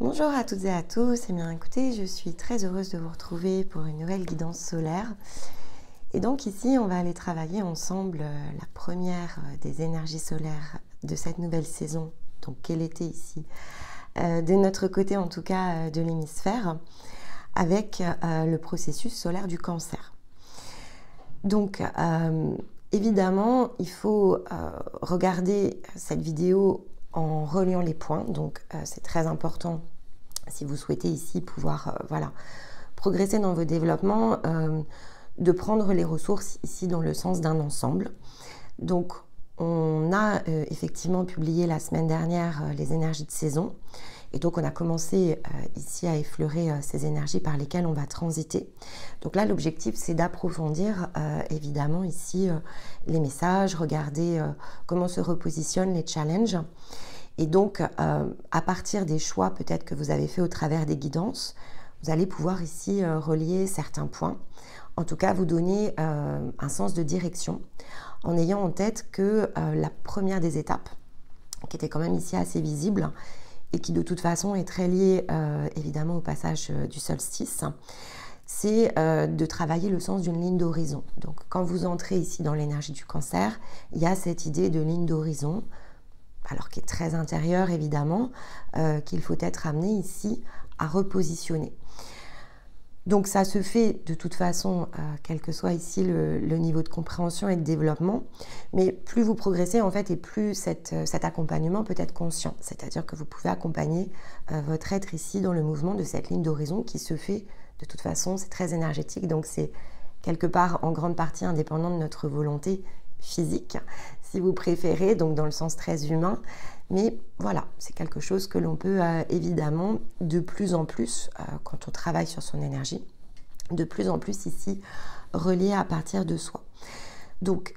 Bonjour à toutes et à tous, et bien écoutez, je suis très heureuse de vous retrouver pour une nouvelle guidance solaire. Et donc ici, on va aller travailler ensemble la première des énergies solaires de cette nouvelle saison, donc quel était ici, de notre côté en tout cas de l'hémisphère, avec le processus solaire du Cancer. Donc évidemment, il faut regarder cette vidéo en reliant les points, donc c'est très important si vous souhaitez ici pouvoir progresser dans vos développements, de prendre les ressources ici dans le sens d'un ensemble. Donc on a effectivement publié la semaine dernière les énergies de saison, et donc on a commencé ici à effleurer ces énergies par lesquelles on va transiter. Donc là l'objectif c'est d'approfondir évidemment ici les messages, regarder comment se repositionnent les challenges. Et donc, à partir des choix peut-être que vous avez fait au travers des guidances, vous allez pouvoir ici relier certains points, en tout cas vous donner un sens de direction, en ayant en tête que la première des étapes, qui était quand même ici assez visible, et qui de toute façon est très liée évidemment au passage du solstice, c'est de travailler le sens d'une ligne d'horizon. Donc quand vous entrez ici dans l'énergie du Cancer, il y a cette idée de ligne d'horizon, alors qui est très intérieur évidemment, qu'il faut être amené ici à repositionner. Donc ça se fait de toute façon, quel que soit ici le niveau de compréhension et de développement, mais plus vous progressez en fait et plus cet accompagnement peut être conscient, c'est-à-dire que vous pouvez accompagner votre être ici dans le mouvement de cette ligne d'horizon qui se fait de toute façon, c'est très énergétique, donc c'est quelque part en grande partie indépendant de notre volonté physique, si vous préférez, donc dans le sens très humain, mais voilà, c'est quelque chose que l'on peut évidemment de plus en plus, quand on travaille sur son énergie, de plus en plus ici relier à partir de soi. Donc,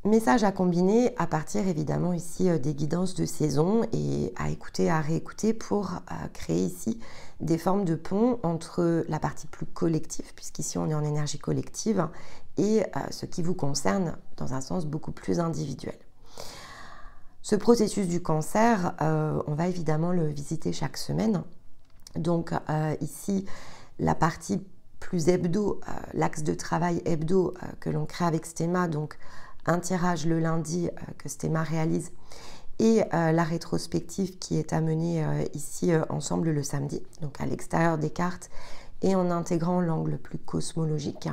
message à combiner à partir évidemment ici des guidances de saison et à écouter, à réécouter pour créer ici des formes de pont entre la partie plus collective, puisqu'ici on est en énergie collective, et ce qui vous concerne dans un sens beaucoup plus individuel. Ce processus du Cancer, on va évidemment le visiter chaque semaine. Donc ici, la partie plus hebdo, l'axe de travail hebdo que l'on crée avec Stéma, donc un tirage le lundi que Stéma réalise, et la rétrospective qui est amenée ici ensemble le samedi, donc à l'extérieur des cartes et en intégrant l'angle plus cosmologique,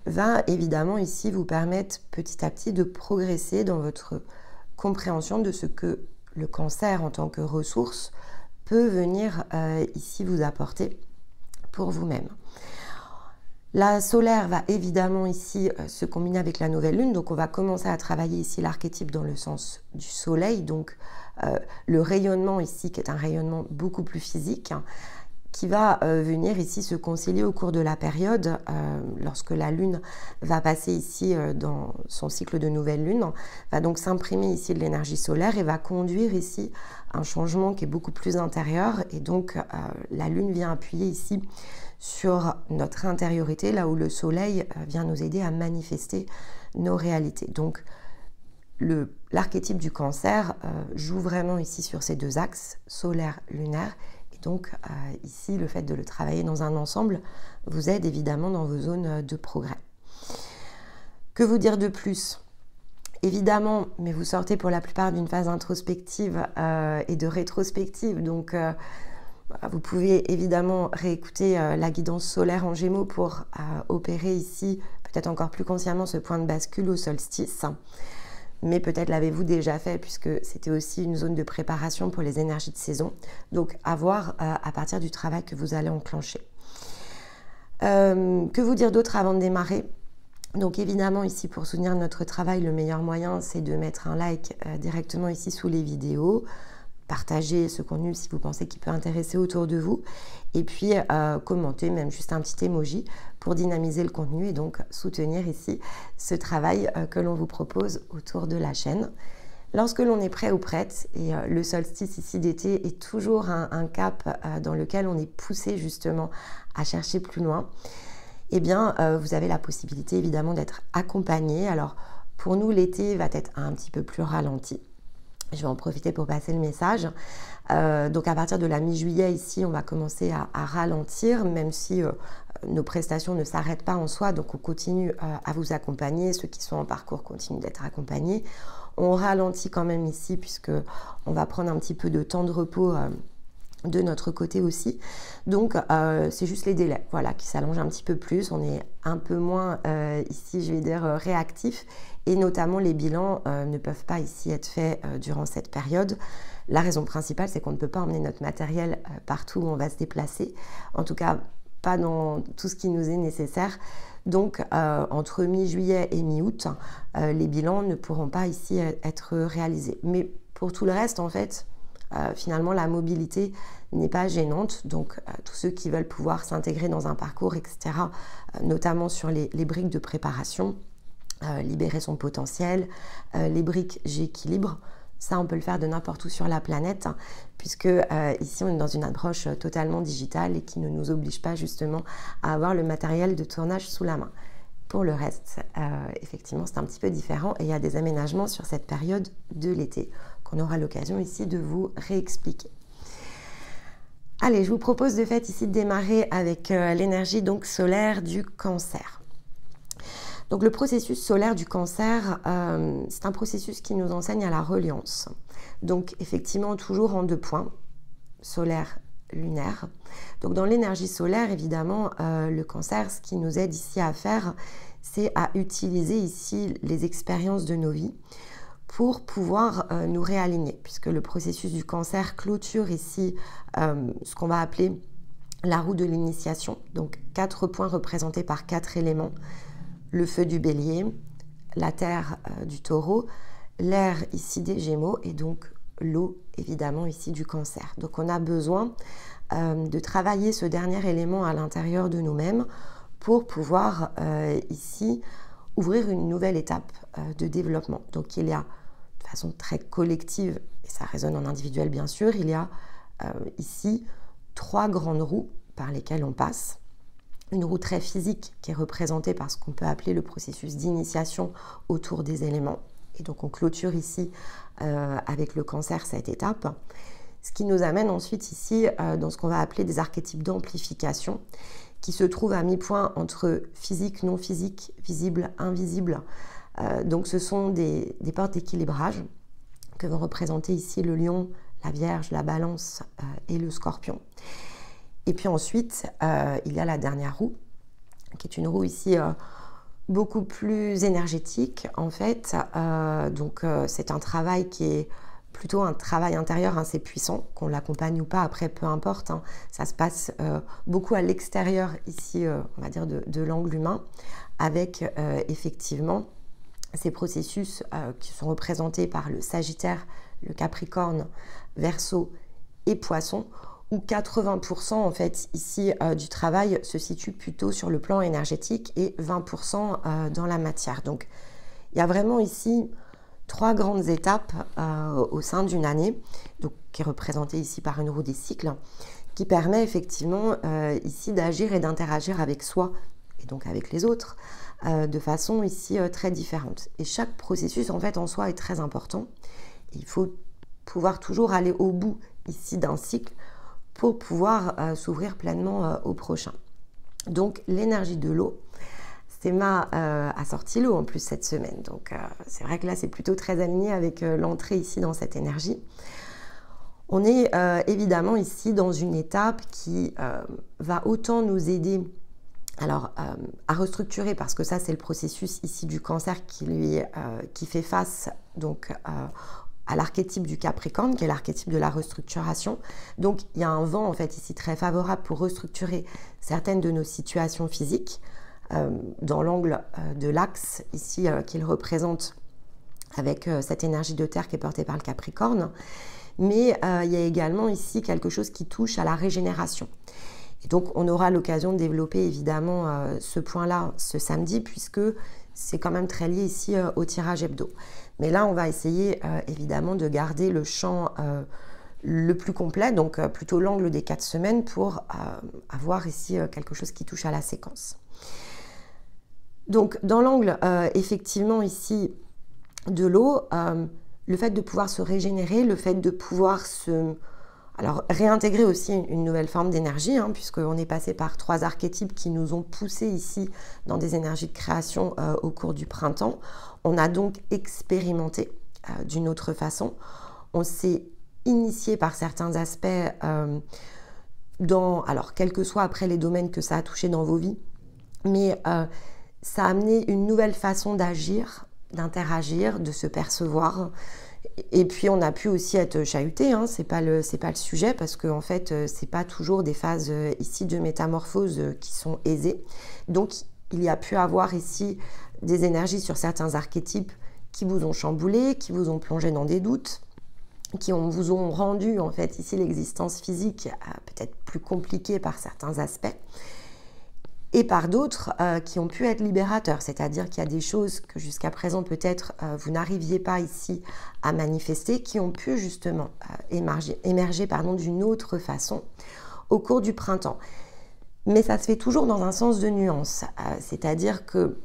va évidemment ici vous permettre petit à petit de progresser dans votre compréhension de ce que le Cancer en tant que ressource peut venir ici vous apporter pour vous-même. La solaire va évidemment ici se combiner avec la nouvelle lune, donc on va commencer à travailler ici l'archétype dans le sens du soleil, donc le rayonnement ici qui est un rayonnement beaucoup plus physique, qui va venir ici se concilier au cours de la période, lorsque la lune va passer ici dans son cycle de nouvelle lune, va donc s'imprimer ici de l'énergie solaire et va conduire ici un changement qui est beaucoup plus intérieur, et donc la lune vient appuyer ici sur notre intériorité, là où le soleil vient nous aider à manifester nos réalités. Donc l'archétype du Cancer joue vraiment ici sur ces deux axes, solaire-lunaire. Donc ici, le fait de le travailler dans un ensemble vous aide évidemment dans vos zones de progrès. Que vous dire de plus? Évidemment, mais vous sortez pour la plupart d'une phase introspective et de rétrospective, donc vous pouvez évidemment réécouter la guidance solaire en Gémeaux pour opérer ici peut-être encore plus consciemment ce point de bascule au solstice. Mais peut-être l'avez-vous déjà fait puisque c'était aussi une zone de préparation pour les énergies de saison. Donc à voir à partir du travail que vous allez enclencher. Que vous dire d'autre avant de démarrer? Donc évidemment ici pour soutenir notre travail, le meilleur moyen c'est de mettre un like directement ici sous les vidéos. Partagez ce contenu si vous pensez qu'il peut intéresser autour de vous, et puis commentez même juste un petit emoji pour dynamiser le contenu et donc soutenir ici ce travail que l'on vous propose autour de la chaîne. Lorsque l'on est prêt ou prête, et le solstice ici d'été est toujours un cap dans lequel on est poussé justement à chercher plus loin, eh bien vous avez la possibilité évidemment d'être accompagné. Alors pour nous l'été va être un petit peu plus ralenti, Je vais en profiter pour passer le message. Donc à partir de la mi-juillet ici, on va commencer à ralentir, même si nos prestations ne s'arrêtent pas en soi. Donc on continue à vous accompagner. Ceux qui sont en parcours continuent d'être accompagnés. On ralentit quand même ici puisque on va prendre un petit peu de temps de repos de notre côté aussi. Donc c'est juste les délais, voilà, qui s'allongent un petit peu plus. On est un peu moins ici, je vais dire, réactif. Et notamment, les bilans ne peuvent pas ici être faits durant cette période. La raison principale, c'est qu'on ne peut pas emmener notre matériel partout où on va se déplacer. En tout cas, pas dans tout ce qui nous est nécessaire. Donc, entre mi-juillet et mi-août, les bilans ne pourront pas ici être réalisés. Mais pour tout le reste, en fait, finalement, la mobilité n'est pas gênante. Donc, tous ceux qui veulent pouvoir s'intégrer dans un parcours, etc., notamment sur les briques de préparation, libérer son potentiel, les briques j'équilibre, ça on peut le faire de n'importe où sur la planète, puisque ici on est dans une approche totalement digitale et qui ne nous oblige pas justement à avoir le matériel de tournage sous la main. Pour le reste, effectivement c'est un petit peu différent et il y a des aménagements sur cette période de l'été qu'on aura l'occasion ici de vous réexpliquer. Allez, je vous propose de fait ici de démarrer avec l'énergie donc solaire du Cancer. Donc le processus solaire du Cancer, c'est un processus qui nous enseigne à la reliance. Donc effectivement toujours en 2 points, solaire, lunaire. Donc dans l'énergie solaire, évidemment, le Cancer, ce qui nous aide ici à faire, c'est à utiliser ici les expériences de nos vies pour pouvoir nous réaligner, puisque le processus du Cancer clôture ici ce qu'on va appeler la roue de l'initiation. Donc 4 points représentés par 4 éléments. Le feu du Bélier, la terre du Taureau, l'air ici des Gémeaux et donc l'eau évidemment ici du Cancer. Donc on a besoin de travailler ce dernier élément à l'intérieur de nous-mêmes pour pouvoir ici ouvrir une nouvelle étape de développement. Donc il y a de façon très collective, et ça résonne en individuel bien sûr, il y a ici 3 grandes roues par lesquelles on passe. Une roue très physique qui est représentée par ce qu'on peut appeler le processus d'initiation autour des éléments. Et donc on clôture ici avec le Cancer cette étape. Ce qui nous amène ensuite ici dans ce qu'on va appeler des archétypes d'amplification qui se trouvent à mi-point entre physique, non physique, visible, invisible. Donc ce sont des portes d'équilibrage que vont représenter ici le Lion, la Vierge, la Balance et le Scorpion. Et puis ensuite, il y a la dernière roue, qui est une roue ici beaucoup plus énergétique, en fait. Donc, c'est un travail qui est plutôt un travail intérieur assez puissant, qu'on l'accompagne ou pas, après, peu importe. Hein. Ça se passe beaucoup à l'extérieur, ici, on va dire, de l'angle humain, avec effectivement ces processus qui sont représentés par le Sagittaire, le Capricorne, Verseau et Poisson, où 80% en fait ici du travail se situe plutôt sur le plan énergétique et 20% dans la matière. Donc il y a vraiment ici 3 grandes étapes au sein d'une année, donc, qui est représentée ici par une roue des cycles, qui permet effectivement ici d'agir et d'interagir avec soi et donc avec les autres de façon ici très différente. Et chaque processus en fait en soi est très important. Il faut pouvoir toujours aller au bout ici d'un cycle pour pouvoir s'ouvrir pleinement au prochain. Donc l'énergie de l'eau, Stéma a sorti l'eau en plus cette semaine, donc c'est vrai que là c'est plutôt très aligné avec l'entrée ici dans cette énergie. On est évidemment ici dans une étape qui va autant nous aider alors, à restructurer, parce que ça c'est le processus ici du Cancer qui fait face donc à l'archétype du Capricorne, qui est l'archétype de la restructuration. Donc, il y a un vent, en fait, ici très favorable pour restructurer certaines de nos situations physiques dans l'angle de l'axe, ici, qu'il représente avec cette énergie de terre qui est portée par le Capricorne. Mais il y a également ici quelque chose qui touche à la régénération. Et donc, on aura l'occasion de développer, évidemment, ce point-là ce samedi, puisque c'est quand même très lié ici au tirage hebdo. Mais là, on va essayer évidemment de garder le champ le plus complet, donc plutôt l'angle des 4 semaines pour avoir ici quelque chose qui touche à la séquence. Donc dans l'angle effectivement ici de l'eau, le fait de pouvoir se régénérer, le fait de pouvoir alors, réintégrer aussi une nouvelle forme d'énergie, hein, puisqu'on est passé par 3 archétypes qui nous ont poussés ici dans des énergies de création au cours du printemps. On a donc expérimenté d'une autre façon. On s'est initié par certains aspects alors quels que soient après les domaines que ça a touché dans vos vies, mais ça a amené une nouvelle façon d'agir, d'interagir, de se percevoir. Et puis on a pu aussi être chahuté, hein, c'est pas le sujet, parce que en fait c'est pas toujours des phases ici de métamorphose qui sont aisées. Donc il y a pu avoir ici des énergies sur certains archétypes qui vous ont chamboulé, qui vous ont plongé dans des doutes, qui vous ont rendu en fait ici l'existence physique peut-être plus compliquée par certains aspects. Et par d'autres qui ont pu être libérateurs, c'est-à-dire qu'il y a des choses que jusqu'à présent peut-être vous n'arriviez pas ici à manifester, qui ont pu justement émerger d'une autre façon au cours du printemps. Mais ça se fait toujours dans un sens de nuance, c'est-à-dire que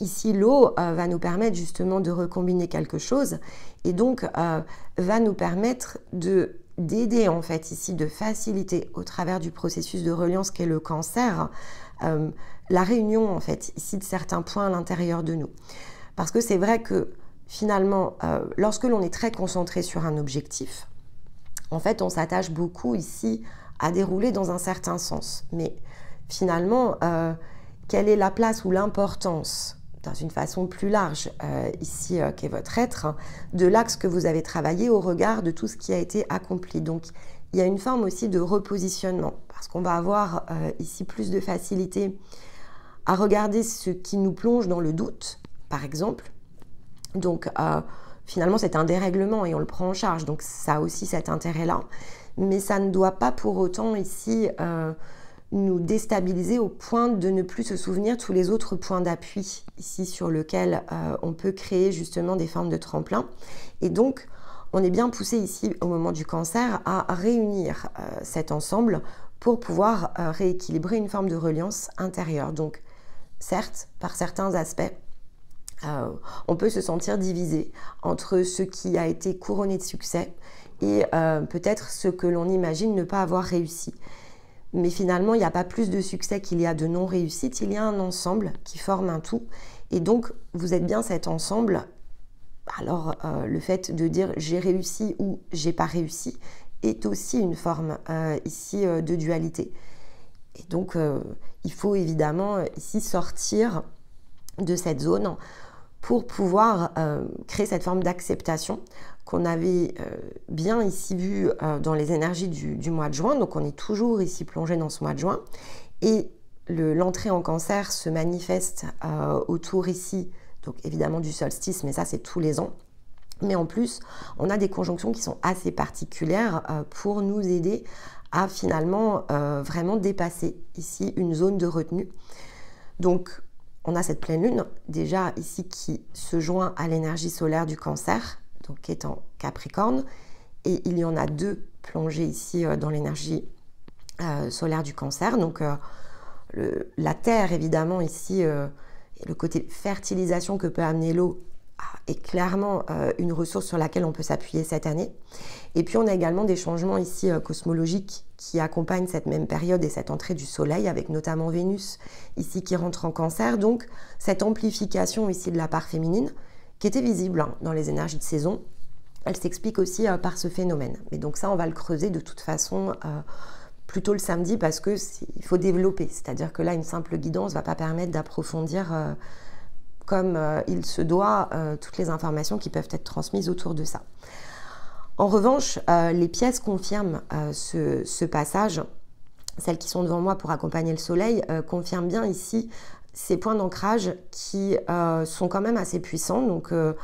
ici l'eau va nous permettre justement de recombiner quelque chose et donc va nous permettre d'aider en fait ici, de faciliter au travers du processus de reliance qu'est le cancer, la réunion en fait ici de certains points à l'intérieur de nous. Parce que c'est vrai que finalement, lorsque l'on est très concentré sur un objectif, en fait on s'attache beaucoup ici à dérouler dans un certain sens. Mais finalement, quelle est la place ou l'importance dans une façon plus large, ici qu'est votre être, de l'axe que vous avez travaillé au regard de tout ce qui a été accompli. Donc il y a une forme aussi de repositionnement, parce qu'on va avoir ici plus de facilité à regarder ce qui nous plonge dans le doute, par exemple. Donc finalement c'est un dérèglement et on le prend en charge, donc ça a aussi cet intérêt-là. Mais ça ne doit pas pour autant ici nous déstabiliser au point de ne plus se souvenir tous les autres points d'appui ici sur lesquels on peut créer justement des formes de tremplin. Et donc, on est bien poussé ici au moment du cancer à réunir cet ensemble pour pouvoir rééquilibrer une forme de reliance intérieure. Donc, certes, par certains aspects, on peut se sentir divisé entre ce qui a été couronné de succès et peut-être ce que l'on imagine ne pas avoir réussi. Mais finalement, il n'y a pas plus de succès qu'il y a de non-réussite, il y a un ensemble qui forme un tout. Et donc, vous êtes bien cet ensemble. Alors, le fait de dire j'ai réussi ou j'ai pas réussi est aussi une forme ici de dualité. Et donc, il faut évidemment ici sortir de cette zone pour pouvoir créer cette forme d'acceptation qu'on avait bien ici vu dans les énergies du mois de juin. Donc on est toujours ici plongé dans ce mois de juin. Et l'entrée en cancer se manifeste autour ici, donc évidemment du solstice, mais ça c'est tous les ans. Mais en plus, on a des conjonctions qui sont assez particulières pour nous aider à finalement vraiment dépasser ici une zone de retenue. Donc on a cette pleine lune, déjà ici qui se joint à l'énergie solaire du cancer, donc qui est en Capricorne, et il y en a 2 plongées ici dans l'énergie solaire du cancer. Donc la terre, évidemment, ici, et le côté fertilisation que peut amener l'eau est clairement une ressource sur laquelle on peut s'appuyer cette année. Et puis on a également des changements ici cosmologiques qui accompagnent cette même période et cette entrée du soleil, avec notamment Vénus ici qui rentre en cancer. Donc cette amplification ici de la part féminine qui était visible dans les énergies de saison, elle s'explique aussi par ce phénomène. Mais donc ça, on va le creuser de toute façon plutôt le samedi, parce que il faut développer. C'est-à-dire que là, une simple guidance ne va pas permettre d'approfondir comme il se doit toutes les informations qui peuvent être transmises autour de ça. En revanche, les pièces confirment ce passage. Celles qui sont devant moi pour accompagner le soleil confirment bien ici ces points d'ancrage qui sont quand même assez puissants. Donc on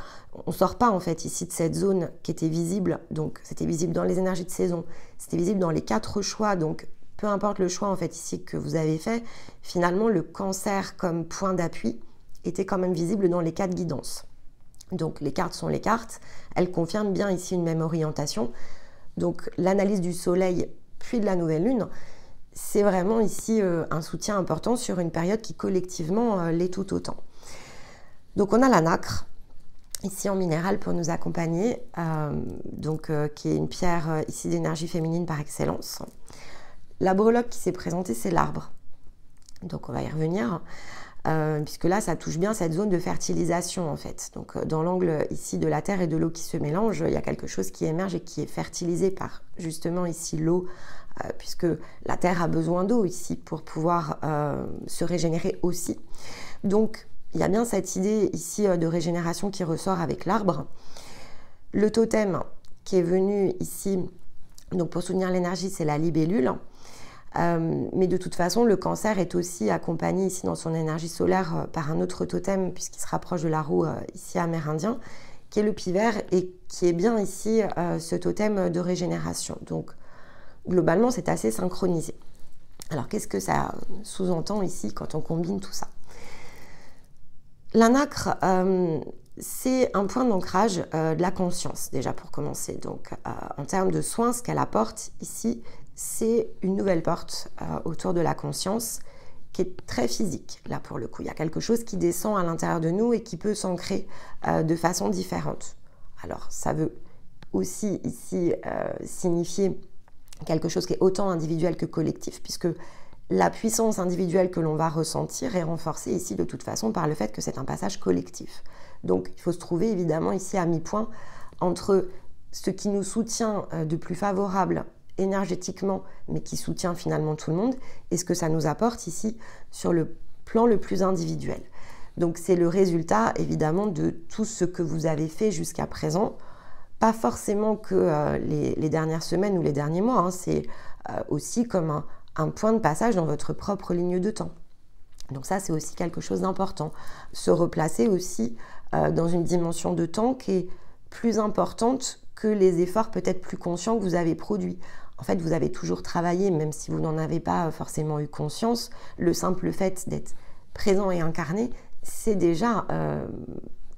ne sort pas en fait ici de cette zone qui était visible. Donc c'était visible dans les énergies de saison, c'était visible dans les 4 choix. Donc peu importe le choix en fait ici que vous avez fait, finalement le cancer comme point d'appui était quand même visible dans les 4 guidances. Donc les cartes sont les cartes, elles confirment bien ici une même orientation. Donc l'analyse du soleil puis de la nouvelle lune, c'est vraiment ici un soutien important sur une période qui collectivement l'est tout autant. Donc on a la nacre, ici en minéral pour nous accompagner, qui est une pierre ici d'énergie féminine par excellence. La breloque qui s'est présentée, c'est l'arbre. Donc on va y revenir, puisque là ça touche bien cette zone de fertilisation en fait. Donc dans l'angle ici de la terre et de l'eau qui se mélangent, il y a quelque chose qui émerge et qui est fertilisé par justement ici l'eau, puisque la terre a besoin d'eau ici pour pouvoir se régénérer aussi. Donc il y a bien cette idée ici de régénération qui ressort avec l'arbre. Le totem qui est venu ici, donc pour soutenir l'énergie, c'est la libellule. Mais de toute façon, le cancer est aussi accompagné ici dans son énergie solaire par un autre totem, puisqu'il se rapproche de la roue ici amérindien, qui est le pivert et qui est bien ici ce totem de régénération. Donc globalement, c'est assez synchronisé. Alors qu'est-ce que ça sous-entend ici quand on combine tout ça? La nacre, c'est un point d'ancrage de la conscience, déjà pour commencer. Donc, en termes de soins, ce qu'elle apporte ici, c'est une nouvelle porte autour de la conscience qui est très physique, là pour le coup. Il y a quelque chose qui descend à l'intérieur de nous et qui peut s'ancrer de façon différente. Alors, ça veut aussi ici signifier quelque chose qui est autant individuel que collectif, puisque la puissance individuelle que l'on va ressentir est renforcée ici de toute façon par le fait que c'est un passage collectif. Donc il faut se trouver évidemment ici à mi-point entre ce qui nous soutient de plus favorable énergétiquement, mais qui soutient finalement tout le monde, et ce que ça nous apporte ici sur le plan le plus individuel. Donc c'est le résultat évidemment de tout ce que vous avez fait jusqu'à présent, pas forcément que les dernières semaines ou les derniers mois, hein, c'est aussi comme un point de passage dans votre propre ligne de temps. Donc ça, c'est aussi quelque chose d'important. Se replacer aussi dans une dimension de temps qui est plus importante que les efforts peut-être plus conscients que vous avez produits. En fait, vous avez toujours travaillé, même si vous n'en avez pas forcément eu conscience. Le simple fait d'être présent et incarné, c'est déjà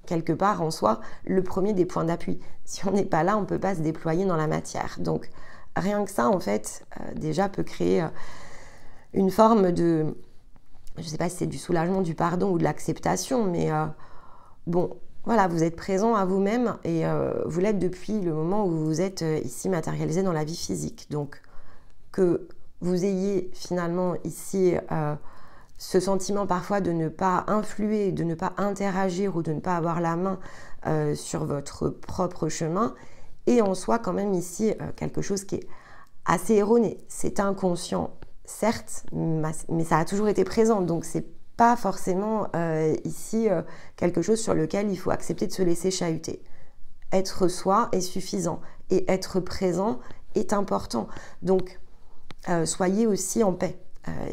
quelque part en soi le premier des points d'appui. Si on n'est pas là, on ne peut pas se déployer dans la matière. Donc rien que ça, en fait, déjà peut créer une forme de, je ne sais pas si c'est du soulagement, du pardon ou de l'acceptation, mais bon, voilà, vous êtes présent à vous-même et vous l'êtes depuis le moment où vous êtes ici matérialisé dans la vie physique. Donc, que vous ayez finalement ici ce sentiment parfois de ne pas influer, de ne pas interagir ou de ne pas avoir la main sur votre propre chemin, et en soi quand même ici quelque chose qui est assez erroné. C'est inconscient, certes, mais ça a toujours été présent, donc c'est pas forcément ici quelque chose sur lequel il faut accepter de se laisser chahuter. Être soi est suffisant, et être présent est important. Donc soyez aussi en paix.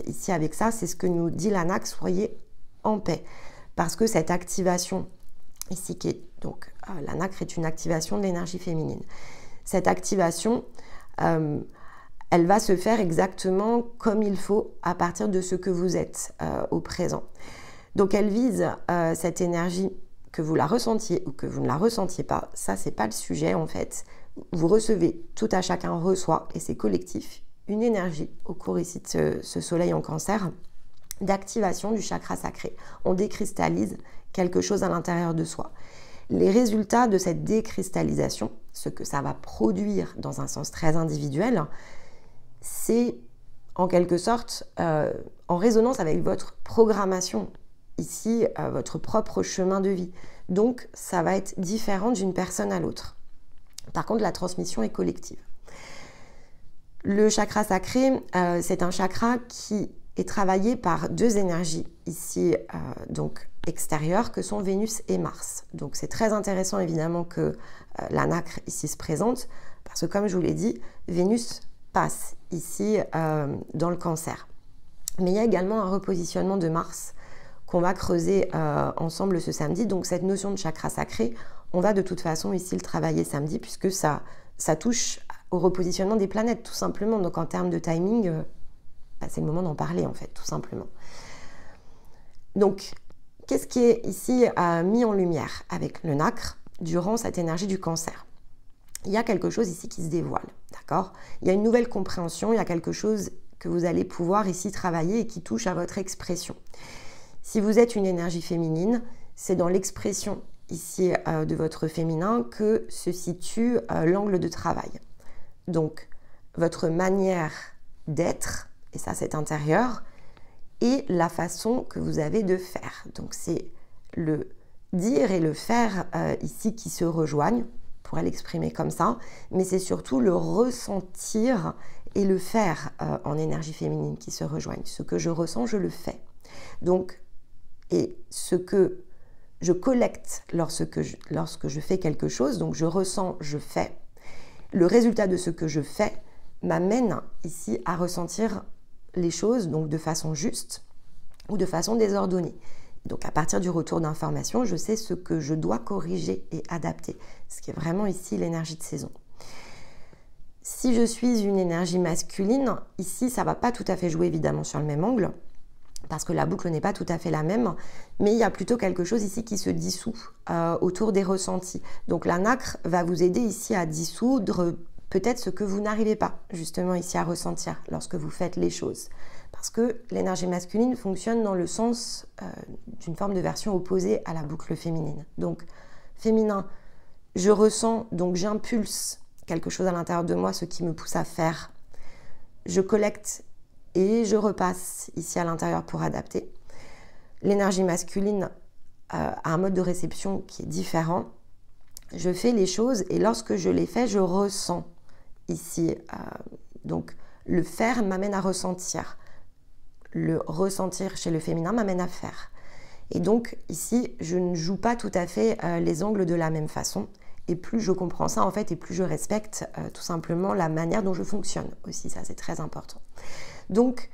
Ici avec ça, c'est ce que nous dit la nacre, soyez en paix. Parce que cette activation ici qui est donc la nacre est une activation de l'énergie féminine. Cette activation, elle va se faire exactement comme il faut à partir de ce que vous êtes au présent. Donc elle vise cette énergie, que vous la ressentiez ou que vous ne la ressentiez pas, ça c'est pas le sujet en fait. Vous recevez, tout à chacun reçoit, et c'est collectif, une énergie au cours ici de ce soleil en cancer, d'activation du chakra sacré. On décristallise quelque chose à l'intérieur de soi. Les résultats de cette décristallisation, ce que ça va produire dans un sens très individuel, c'est en quelque sorte en résonance avec votre programmation, ici votre propre chemin de vie. Donc ça va être différent d'une personne à l'autre. Par contre, la transmission est collective. Le chakra sacré, c'est un chakra qui est travaillé par deux énergies ici, donc extérieures, que sont Vénus et Mars. Donc c'est très intéressant évidemment que la nacre ici se présente, parce que comme je vous l'ai dit, Vénus passe ici dans le cancer. Mais il y a également un repositionnement de Mars qu'on va creuser ensemble ce samedi. Donc cette notion de chakra sacré, on va de toute façon ici le travailler samedi, puisque ça touche au repositionnement des planètes tout simplement. Donc en termes de timing, c'est le moment d'en parler en fait, tout simplement. Donc qu'est-ce qui est ici mis en lumière avec le nacre durant cette énergie du cancer? Il y a quelque chose ici qui se dévoile, d'accord? Il y a une nouvelle compréhension, il y a quelque chose que vous allez pouvoir ici travailler et qui touche à votre expression. Si vous êtes une énergie féminine, c'est dans l'expression ici de votre féminin que se situe l'angle de travail. Donc, votre manière d'être, et ça c'est intérieur, et la façon que vous avez de faire. Donc, c'est le dire et le faire ici qui se rejoignent, on pourrait l'exprimer comme ça, mais c'est surtout le ressentir et le faire en énergie féminine qui se rejoignent. Ce que je ressens, je le fais. Donc, et ce que je collecte lorsque je fais quelque chose, donc je ressens, je fais, le résultat de ce que je fais m'amène ici à ressentir les choses donc de façon juste ou de façon désordonnée. Donc à partir du retour d'information, je sais ce que je dois corriger et adapter, ce qui est vraiment ici l'énergie de saison. Si je suis une énergie masculine, ici ça ne va pas tout à fait jouer évidemment sur le même angle, parce que la boucle n'est pas tout à fait la même, mais il y a plutôt quelque chose ici qui se dissout autour des ressentis. Donc la nacre va vous aider ici à dissoudre peut-être ce que vous n'arrivez pas justement ici à ressentir lorsque vous faites les choses. Parce que l'énergie masculine fonctionne dans le sens d'une forme de version opposée à la boucle féminine. Donc féminin, je ressens, donc j'impulse quelque chose à l'intérieur de moi, ce qui me pousse à faire. Je collecte et je repasse ici à l'intérieur pour adapter. L'énergie masculine a un mode de réception qui est différent. Je fais les choses et lorsque je les fais, je ressens ici. Donc le faire m'amène à ressentir. Le ressentir chez le féminin m'amène à faire. Et donc ici, je ne joue pas tout à fait les angles de la même façon. Et plus je comprends ça en fait, et plus je respecte tout simplement la manière dont je fonctionne aussi. Ça, c'est très important. Donc,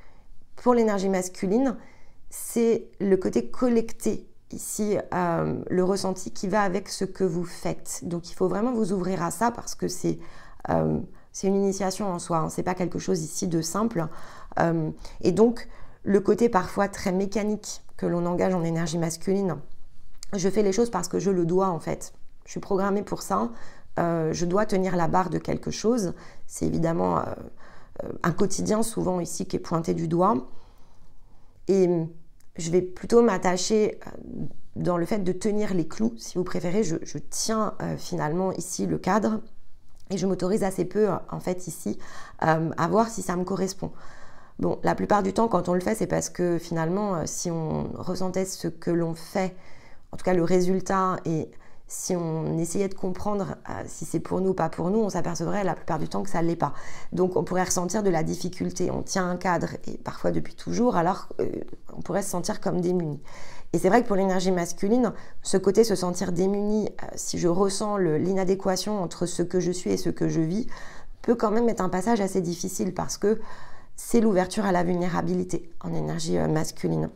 pour l'énergie masculine, c'est le côté collecté ici, le ressenti qui va avec ce que vous faites. Donc, il faut vraiment vous ouvrir à ça parce que c'est une initiation en soi. Hein. Ce n'est pas quelque chose ici de simple. Et donc, le côté parfois très mécanique que l'on engage en énergie masculine, je fais les choses parce que je le dois en fait. Je suis programmée pour ça. Je dois tenir la barre de quelque chose. C'est évidemment un quotidien souvent ici qui est pointé du doigt. Et je vais plutôt m'attacher dans le fait de tenir les clous, si vous préférez. Je tiens finalement ici le cadre et je m'autorise assez peu en fait ici à voir si ça me correspond. Bon, la plupart du temps quand on le fait, c'est parce que finalement si on ressentait ce que l'on fait, en tout cas le résultat, et si on essayait de comprendre si c'est pour nous ou pas pour nous, on s'apercevrait la plupart du temps que ça ne l'est pas. Donc on pourrait ressentir de la difficulté. On tient un cadre, et parfois depuis toujours, alors on pourrait se sentir comme démuni. Et c'est vrai que pour l'énergie masculine, ce côté se sentir démuni, si je ressens l'inadéquation entre ce que je suis et ce que je vis, peut quand même être un passage assez difficile parce que c'est l'ouverture à la vulnérabilité en énergie masculine.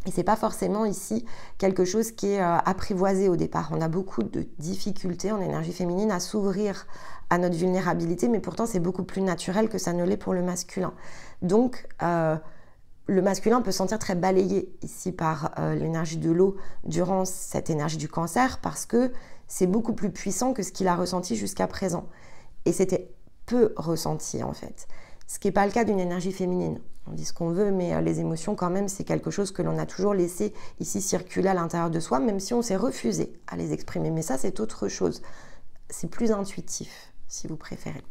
Et ce n'est pas forcément ici quelque chose qui est apprivoisé au départ. On a beaucoup de difficultés en énergie féminine à s'ouvrir à notre vulnérabilité, mais pourtant c'est beaucoup plus naturel que ça ne l'est pour le masculin. Donc le masculin peut se sentir très balayé ici par l'énergie de l'eau durant cette énergie du cancer parce que c'est beaucoup plus puissant que ce qu'il a ressenti jusqu'à présent. Et c'était peu ressenti en fait. Ce qui n'est pas le cas d'une énergie féminine. On dit ce qu'on veut, mais les émotions, quand même, c'est quelque chose que l'on a toujours laissé ici circuler à l'intérieur de soi, même si on s'est refusé à les exprimer. Mais ça, c'est autre chose. C'est plus intuitif, si vous préférez.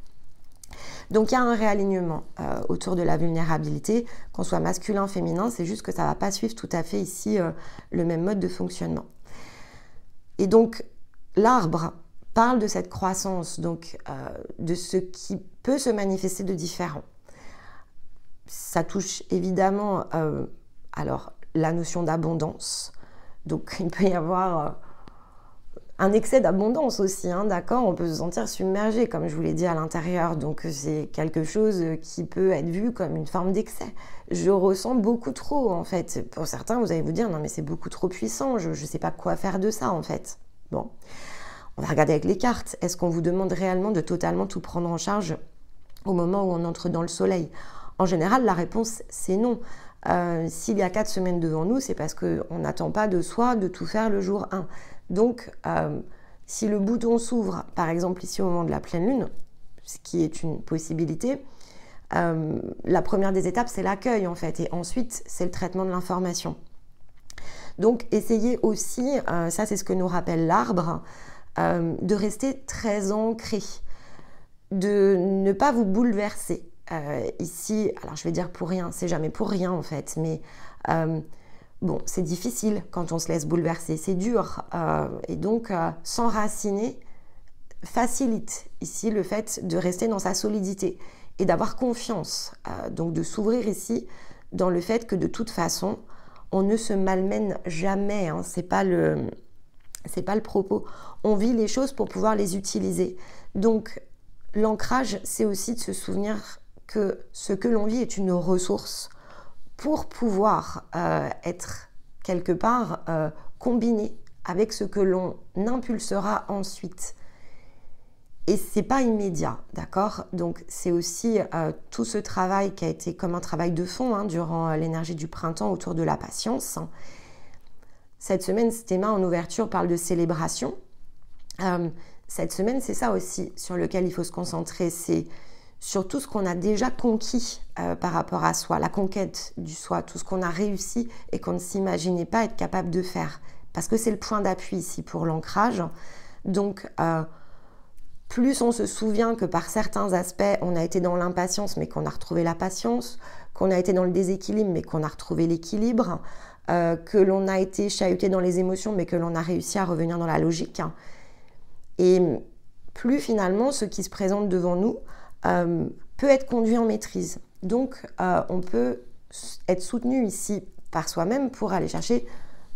Donc, il y a un réalignement autour de la vulnérabilité, qu'on soit masculin, féminin, c'est juste que ça ne va pas suivre tout à fait ici le même mode de fonctionnement. Et donc, l'arbre parle de cette croissance, donc de ce qui peut se manifester de différent. Ça touche évidemment alors la notion d'abondance. Donc il peut y avoir un excès d'abondance aussi, hein, d'accord ? On peut se sentir submergé, comme je vous l'ai dit, à l'intérieur. Donc c'est quelque chose qui peut être vu comme une forme d'excès. Je ressens beaucoup trop, en fait. Pour certains, vous allez vous dire, non mais c'est beaucoup trop puissant, je ne sais pas quoi faire de ça, en fait. Bon, on va regarder avec les cartes. Est-ce qu'on vous demande réellement de totalement tout prendre en charge au moment où on entre dans le soleil ? En général, la réponse, c'est non. S'il y a 4 semaines devant nous, c'est parce qu'on n'attend pas de soi de tout faire le jour 1. Donc, si le bouton s'ouvre, par exemple ici au moment de la pleine lune, ce qui est une possibilité, la première des étapes, c'est l'accueil en fait. Et ensuite, c'est le traitement de l'information. Donc essayez aussi, ça c'est ce que nous rappelle l'arbre, de rester très ancré, de ne pas vous bouleverser. Ici, alors je vais dire pour rien, c'est jamais pour rien en fait, mais bon, c'est difficile quand on se laisse bouleverser, c'est dur. Et donc s'enraciner facilite ici le fait de rester dans sa solidité et d'avoir confiance. Donc de s'ouvrir ici dans le fait que de toute façon, on ne se malmène jamais, hein, c'est pas le propos. On vit les choses pour pouvoir les utiliser. Donc l'ancrage, c'est aussi de se souvenir que ce que l'on vit est une ressource pour pouvoir être quelque part combiné avec ce que l'on impulsera ensuite. Et c'est pas immédiat, d'accord? Donc c'est aussi tout ce travail qui a été comme un travail de fond hein, durant l'énergie du printemps autour de la patience. Cette semaine, ce thème en ouverture parle de célébration. Cette semaine, c'est ça aussi sur lequel il faut se concentrer, c'est sur tout ce qu'on a déjà conquis par rapport à soi, la conquête du soi, tout ce qu'on a réussi et qu'on ne s'imaginait pas être capable de faire. Parce que c'est le point d'appui ici pour l'ancrage. Donc, plus on se souvient que par certains aspects, on a été dans l'impatience mais qu'on a retrouvé la patience, qu'on a été dans le déséquilibre mais qu'on a retrouvé l'équilibre, que l'on a été chahuté dans les émotions mais que l'on a réussi à revenir dans la logique. Et plus finalement, ce qui se présente devant nous peut être conduit en maîtrise. Donc, on peut être soutenu ici par soi-même pour aller chercher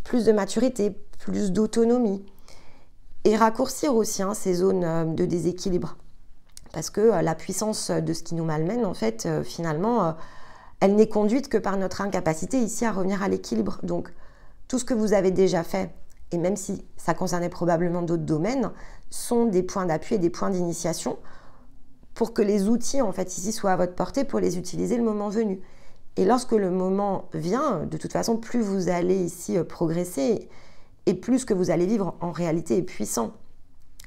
plus de maturité, plus d'autonomie. Et raccourcir aussi hein, ces zones de déséquilibre. Parce que la puissance de ce qui nous malmène, en fait, finalement, elle n'est conduite que par notre incapacité ici à revenir à l'équilibre. Donc, tout ce que vous avez déjà fait, et même si ça concernait probablement d'autres domaines, sont des points d'appui et des points d'initiation pour que les outils, en fait, ici soient à votre portée pour les utiliser le moment venu. Et lorsque le moment vient, de toute façon, plus vous allez ici progresser, et plus ce que vous allez vivre en réalité est puissant.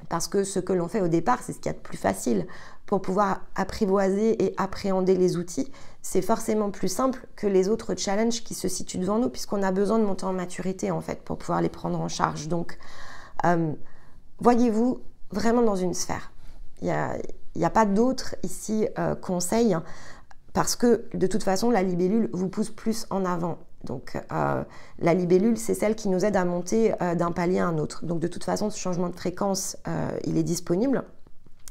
Parce que ce que l'on fait au départ, c'est ce qu'il y a de plus facile. Pour pouvoir apprivoiser et appréhender les outils, c'est forcément plus simple que les autres challenges qui se situent devant nous, puisqu'on a besoin de monter en maturité, en fait, pour pouvoir les prendre en charge. Donc, voyez-vous vraiment dans une sphère. Il n'y a pas d'autres, ici, conseils, parce que, de toute façon, la libellule vous pousse plus en avant. Donc, la libellule, c'est celle qui nous aide à monter d'un palier à un autre. Donc, de toute façon, ce changement de fréquence, il est disponible.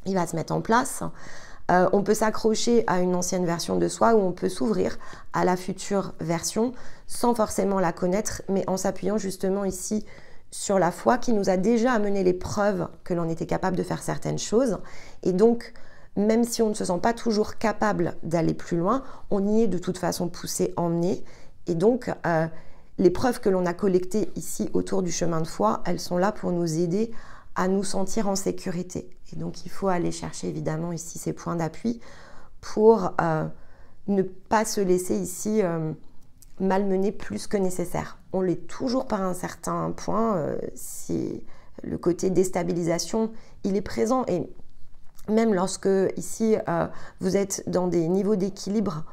Il va se mettre en place. On peut s'accrocher à une ancienne version de soi ou on peut s'ouvrir à la future version sans forcément la connaître, mais en s'appuyant justement ici sur la foi qui nous a déjà amené les preuves que l'on était capable de faire certaines choses. Et donc, même si on ne se sent pas toujours capable d'aller plus loin, on y est de toute façon poussé, emmené. Et donc, les preuves que l'on a collectées ici autour du chemin de foi, elles sont là pour nous aider à nous sentir en sécurité. Et donc, il faut aller chercher évidemment ici ces points d'appui pour ne pas se laisser ici malmener plus que nécessaire. On l'est toujours par un certain point. Si le côté déstabilisation, il est présent. Et même lorsque ici, vous êtes dans des niveaux d'équilibre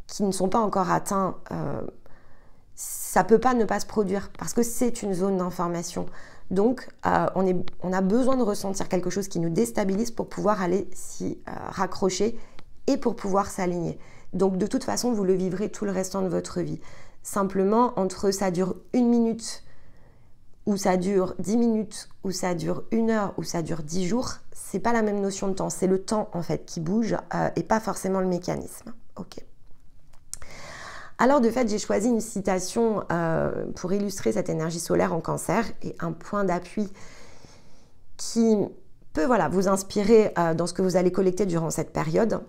qui ne sont pas encore atteints, ça ne peut pas ne pas se produire parce que c'est une zone d'information. Donc, on a besoin de ressentir quelque chose qui nous déstabilise pour pouvoir aller s'y raccrocher et pour pouvoir s'aligner. Donc, de toute façon, vous le vivrez tout le restant de votre vie. Simplement, entre ça dure 1 minute ou ça dure 10 minutes ou ça dure 1 heure ou ça dure 10 jours, c'est pas la même notion de temps. C'est le temps, en fait, qui bouge et pas forcément le mécanisme. Ok. Alors de fait, j'ai choisi une citation pour illustrer cette énergie solaire en Cancer et un point d'appui qui peut vous inspirer dans ce que vous allez collecter durant cette période.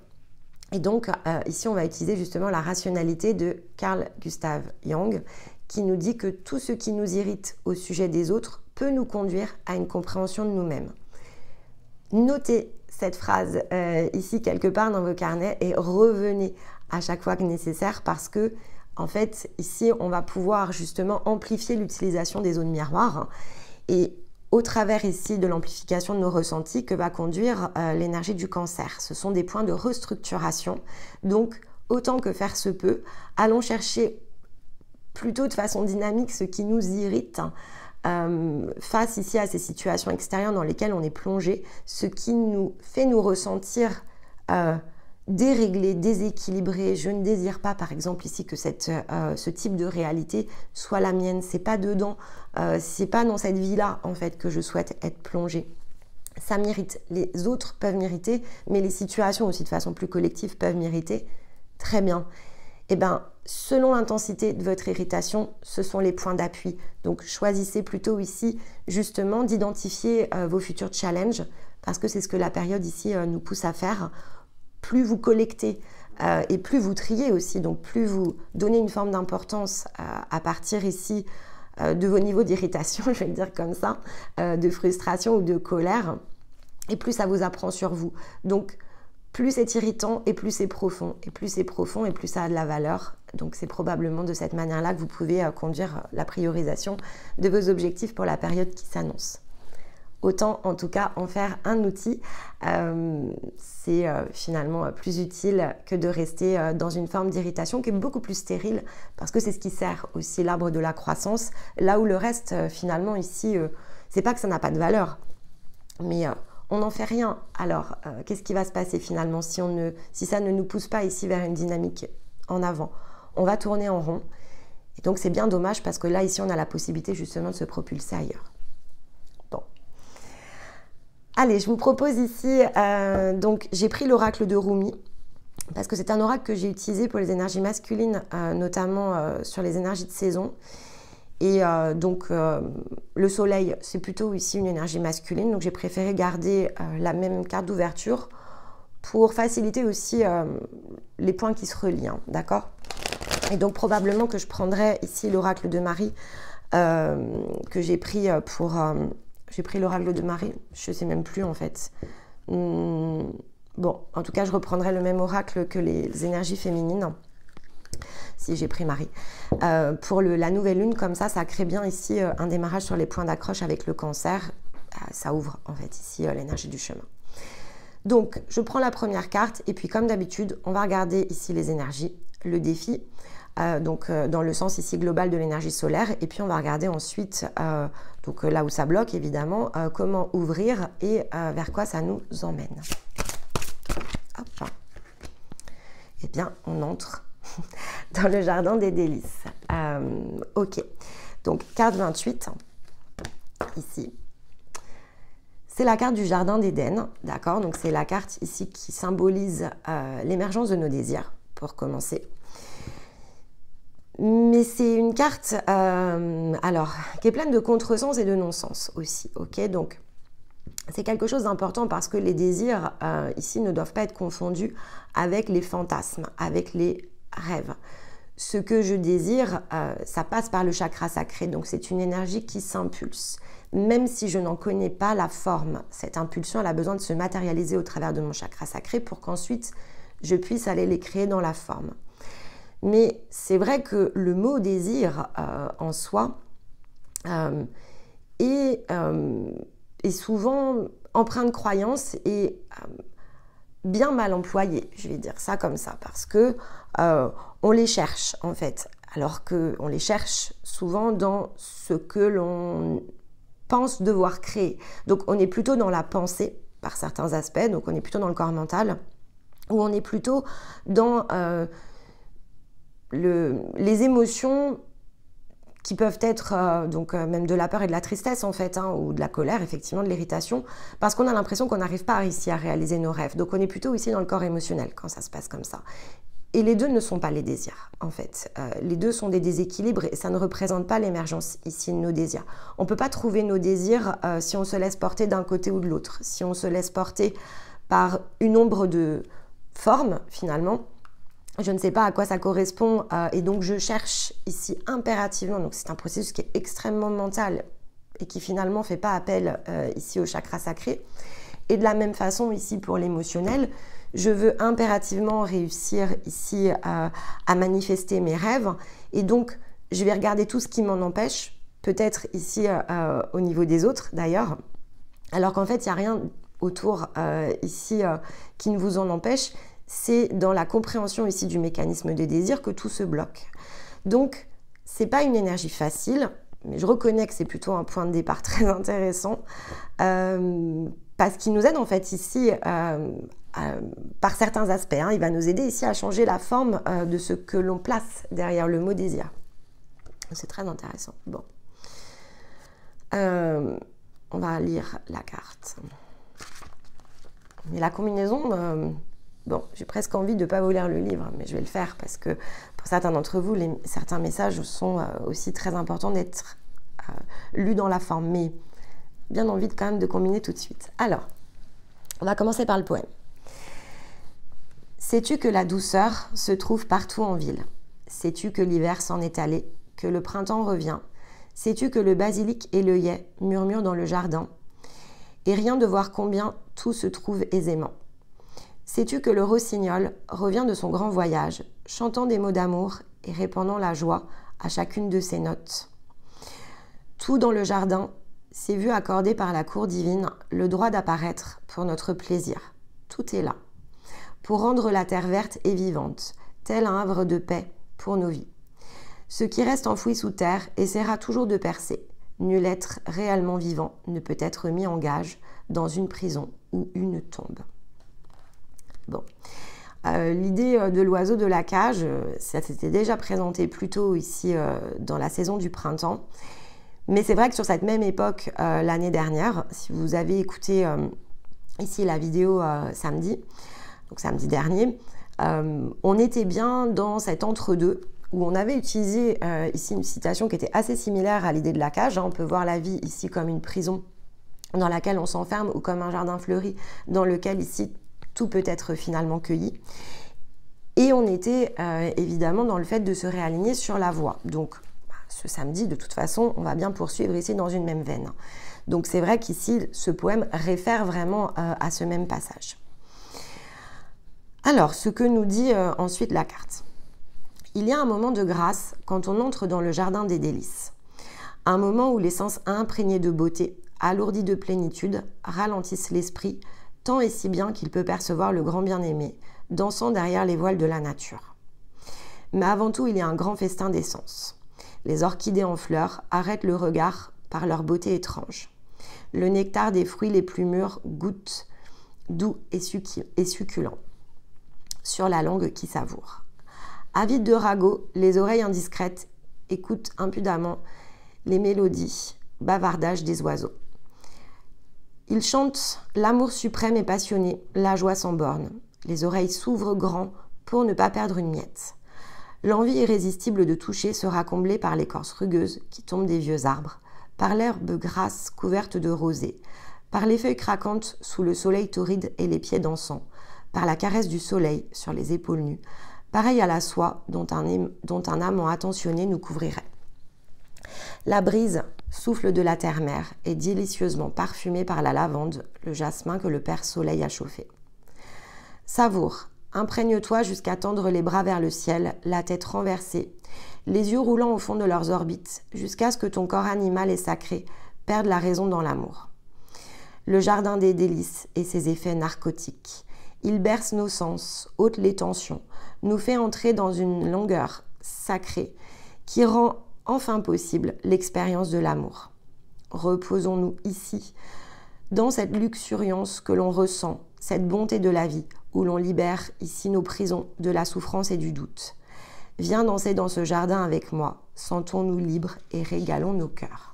Et donc ici, on va utiliser justement la rationalité de Carl Gustav Jung qui nous dit que tout ce qui nous irrite au sujet des autres peut nous conduire à une compréhension de nous-mêmes. Notez cette phrase ici quelque part dans vos carnets et revenez à chaque fois que nécessaire parce que en fait ici on va pouvoir justement amplifier l'utilisation des zones miroirs et au travers ici de l'amplification de nos ressentis que va conduire l'énergie du Cancer. Ce sont des points de restructuration, donc autant que faire se peut, allons chercher plutôt de façon dynamique ce qui nous irrite face ici à ces situations extérieures dans lesquelles on est plongé, ce qui nous fait nous ressentir déréglé, déséquilibré. Je ne désire pas, par exemple, ici que ce type de réalité soit la mienne. C'est pas dedans, c'est pas dans cette vie-là, en fait, que je souhaite être plongée. Ça m'irrite. Les autres peuvent m'irriter, mais les situations aussi, de façon plus collective, peuvent m'irriter. Très bien. Eh bien, selon l'intensité de votre irritation, ce sont les points d'appui. Donc, choisissez plutôt ici, justement, d'identifier vos futurs challenges, parce que c'est ce que la période ici nous pousse à faire. Plus vous collectez et plus vous triez aussi, donc plus vous donnez une forme d'importance à partir ici de vos niveaux d'irritation, je vais le dire comme ça, de frustration ou de colère, et plus ça vous apprend sur vous. Donc, plus c'est irritant et plus c'est profond. Et plus c'est profond et plus ça a de la valeur. Donc, c'est probablement de cette manière-là que vous pouvez conduire la priorisation de vos objectifs pour la période qui s'annonce. Autant en tout cas en faire un outil, c'est finalement plus utile que de rester dans une forme d'irritation qui est beaucoup plus stérile, parce que c'est ce qui sert aussi l'arbre de la croissance, là où le reste finalement ici, c'est pas que ça n'a pas de valeur, mais on n'en fait rien. Alors qu'est-ce qui va se passer finalement si ça ne nous pousse pas ici vers une dynamique en avant? On va tourner en rond, et donc c'est bien dommage, parce que là ici on a la possibilité justement de se propulser ailleurs. Allez, je vous propose ici, donc j'ai pris l'oracle de Rumi, parce que c'est un oracle que j'ai utilisé pour les énergies masculines, notamment sur les énergies de saison. Et donc le soleil, c'est plutôt ici une énergie masculine, donc j'ai préféré garder la même carte d'ouverture pour faciliter aussi les points qui se relient, hein, d'accord? Et donc probablement que je prendrai ici l'oracle de Marie, que j'ai pris pour... J'ai pris l'oracle de Marie, je ne sais même plus en fait. Bon, en tout cas, je reprendrai le même oracle que les énergies féminines, si j'ai pris Marie. Pour la nouvelle lune, comme ça crée bien ici un démarrage sur les points d'accroche avec le cancer. Ça ouvre en fait ici l'énergie du chemin. Donc, je prends la première carte et puis comme d'habitude, on va regarder ici les énergies, le défi. Donc dans le sens ici global de l'énergie solaire, et puis on va regarder ensuite donc là où ça bloque évidemment, comment ouvrir et vers quoi ça nous emmène. Hop. Eh bien on entre dans le jardin des délices. Ok, donc carte 28 ici, c'est la carte du jardin d'Éden, d'accord? Donc c'est la carte ici qui symbolise l'émergence de nos désirs, pour commencer. Mais c'est une carte qui est pleine de contresens et de non-sens aussi, ok? Donc, c'est quelque chose d'important, parce que les désirs, ici, ne doivent pas être confondus avec les fantasmes, avec les rêves. Ce que je désire, ça passe par le chakra sacré, donc c'est une énergie qui s'impulse. Même si je n'en connais pas la forme, cette impulsion, elle a besoin de se matérialiser au travers de mon chakra sacré pour qu'ensuite, je puisse aller les créer dans la forme. Mais c'est vrai que le mot désir en soi est souvent empreint de croyance et bien mal employé, je vais dire ça comme ça, parce que on les cherche en fait, alors qu'on les cherche souvent dans ce que l'on pense devoir créer. Donc on est plutôt dans la pensée par certains aspects, donc on est plutôt dans le corps mental, ou on est plutôt dans... les émotions qui peuvent être même de la peur et de la tristesse en fait, hein, ou de la colère, effectivement, de l'irritation, parce qu'on a l'impression qu'on n'arrive pas ici à réaliser nos rêves. Donc on est plutôt ici dans le corps émotionnel quand ça se passe comme ça. Et les deux ne sont pas les désirs, en fait. Les deux sont des déséquilibres et ça ne représente pas l'émergence ici de nos désirs. On ne peut pas trouver nos désirs si on se laisse porter d'un côté ou de l'autre, si on se laisse porter par une ombre de forme, finalement. Je ne sais pas à quoi ça correspond et donc je cherche ici impérativement, donc c'est un processus qui est extrêmement mental et qui finalement ne fait pas appel ici au chakra sacré. Et de la même façon ici pour l'émotionnel, je veux impérativement réussir ici à manifester mes rêves et donc je vais regarder tout ce qui m'en empêche, peut-être ici au niveau des autres d'ailleurs, alors qu'en fait il n'y a rien autour ici qui ne vous en empêche. C'est dans la compréhension ici du mécanisme de désir que tout se bloque. Donc, C'est pas une énergie facile, mais je reconnais que c'est plutôt un point de départ très intéressant parce qu'il nous aide en fait ici par certains aspects. Hein. Il va nous aider ici à changer la forme de ce que l'on place derrière le mot désir. C'est très intéressant. Bon. On va lire la carte. Mais la combinaison, bon, j'ai presque envie de ne pas vous lire le livre, mais je vais le faire parce que pour certains d'entre vous, certains messages sont aussi très importants d'être lus dans la forme. Mais bien envie quand même de combiner tout de suite. Alors, on va commencer par le poème. Sais-tu que la douceur se trouve partout en ville? Sais-tu que l'hiver s'en est allé, que le printemps revient? Sais-tu que le basilic et l'œillet murmurent dans le jardin? Et rien de voir combien tout se trouve aisément. Sais-tu que le rossignol revient de son grand voyage, chantant des mots d'amour et répandant la joie à chacune de ses notes? Tout dans le jardin s'est vu accorder par la cour divine le droit d'apparaître pour notre plaisir. Tout est là, pour rendre la terre verte et vivante, tel un havre de paix pour nos vies. Ce qui reste enfoui sous terre essaiera toujours de percer. Nul être réellement vivant ne peut être mis en gage dans une prison ou une tombe. Bon. L'idée de l'oiseau de la cage, ça s'était déjà présenté plus tôt ici dans la saison du printemps. Mais c'est vrai que sur cette même époque, l'année dernière, si vous avez écouté ici la vidéo samedi, donc samedi dernier, on était bien dans cet entre-deux où on avait utilisé ici une citation qui était assez similaire à l'idée de la cage. Hein. On peut voir la vie ici comme une prison dans laquelle on s'enferme ou comme un jardin fleuri dans lequel ici tout peut être finalement cueilli. Et on était évidemment dans le fait de se réaligner sur la voie. Donc ce samedi, de toute façon, on va bien poursuivre ici dans une même veine. Donc c'est vrai qu'ici, ce poème réfère vraiment à ce même passage. Alors, ce que nous dit ensuite la carte. Il y a un moment de grâce quand on entre dans le jardin des délices. Un moment où les sens imprégnés de beauté, alourdis de plénitude, ralentissent l'esprit, tant et si bien qu'il peut percevoir le grand bien-aimé, dansant derrière les voiles de la nature. Mais avant tout, il y a un grand festin des sens. Les orchidées en fleurs arrêtent le regard par leur beauté étrange. Le nectar des fruits les plus mûrs goûte doux et succulent sur la langue qui savoure. Avides de ragots, les oreilles indiscrètes écoutent impudemment les mélodies, bavardages des oiseaux. Ils chantent l'amour suprême et passionné, la joie sans borne. Les oreilles s'ouvrent grand pour ne pas perdre une miette. L'envie irrésistible de toucher sera comblée par l'écorce rugueuse qui tombe des vieux arbres, par l'herbe grasse couverte de rosée, par les feuilles craquantes sous le soleil torride et les pieds dansants, par la caresse du soleil sur les épaules nues, pareil à la soie dont un amant attentionné nous couvrirait. La brise souffle de la terre-mère et délicieusement parfumée par la lavande, le jasmin que le père soleil a chauffé. Savoure, imprègne-toi jusqu'à tendre les bras vers le ciel, la tête renversée, les yeux roulant au fond de leurs orbites, jusqu'à ce que ton corps animal et sacré perde la raison dans l'amour. Le jardin des délices et ses effets narcotiques. Il berce nos sens, ôte les tensions, nous fait entrer dans une longueur sacrée qui rend enfin possible l'expérience de l'amour. Reposons-nous ici, dans cette luxuriance que l'on ressent, cette bonté de la vie, où l'on libère ici nos prisons de la souffrance et du doute. Viens danser dans ce jardin avec moi, sentons-nous libres et régalons nos cœurs.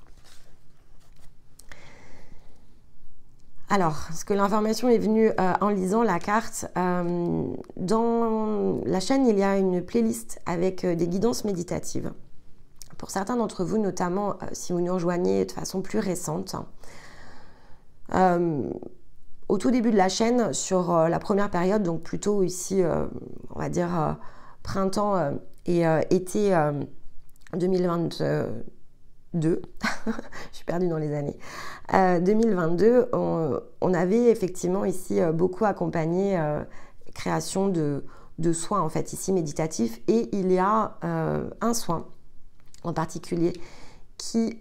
Alors, est-ce que l'information est venue en lisant la carte? Dans la chaîne, il y a une playlist avec des guidances méditatives. Pour certains d'entre vous, notamment si vous nous rejoignez de façon plus récente, au tout début de la chaîne, sur la première période, donc plutôt ici, on va dire printemps et été 2022, je suis perdue dans les années, 2022, on avait effectivement ici beaucoup accompagné création de soins en fait ici méditatifs, et il y a un soin en particulier qui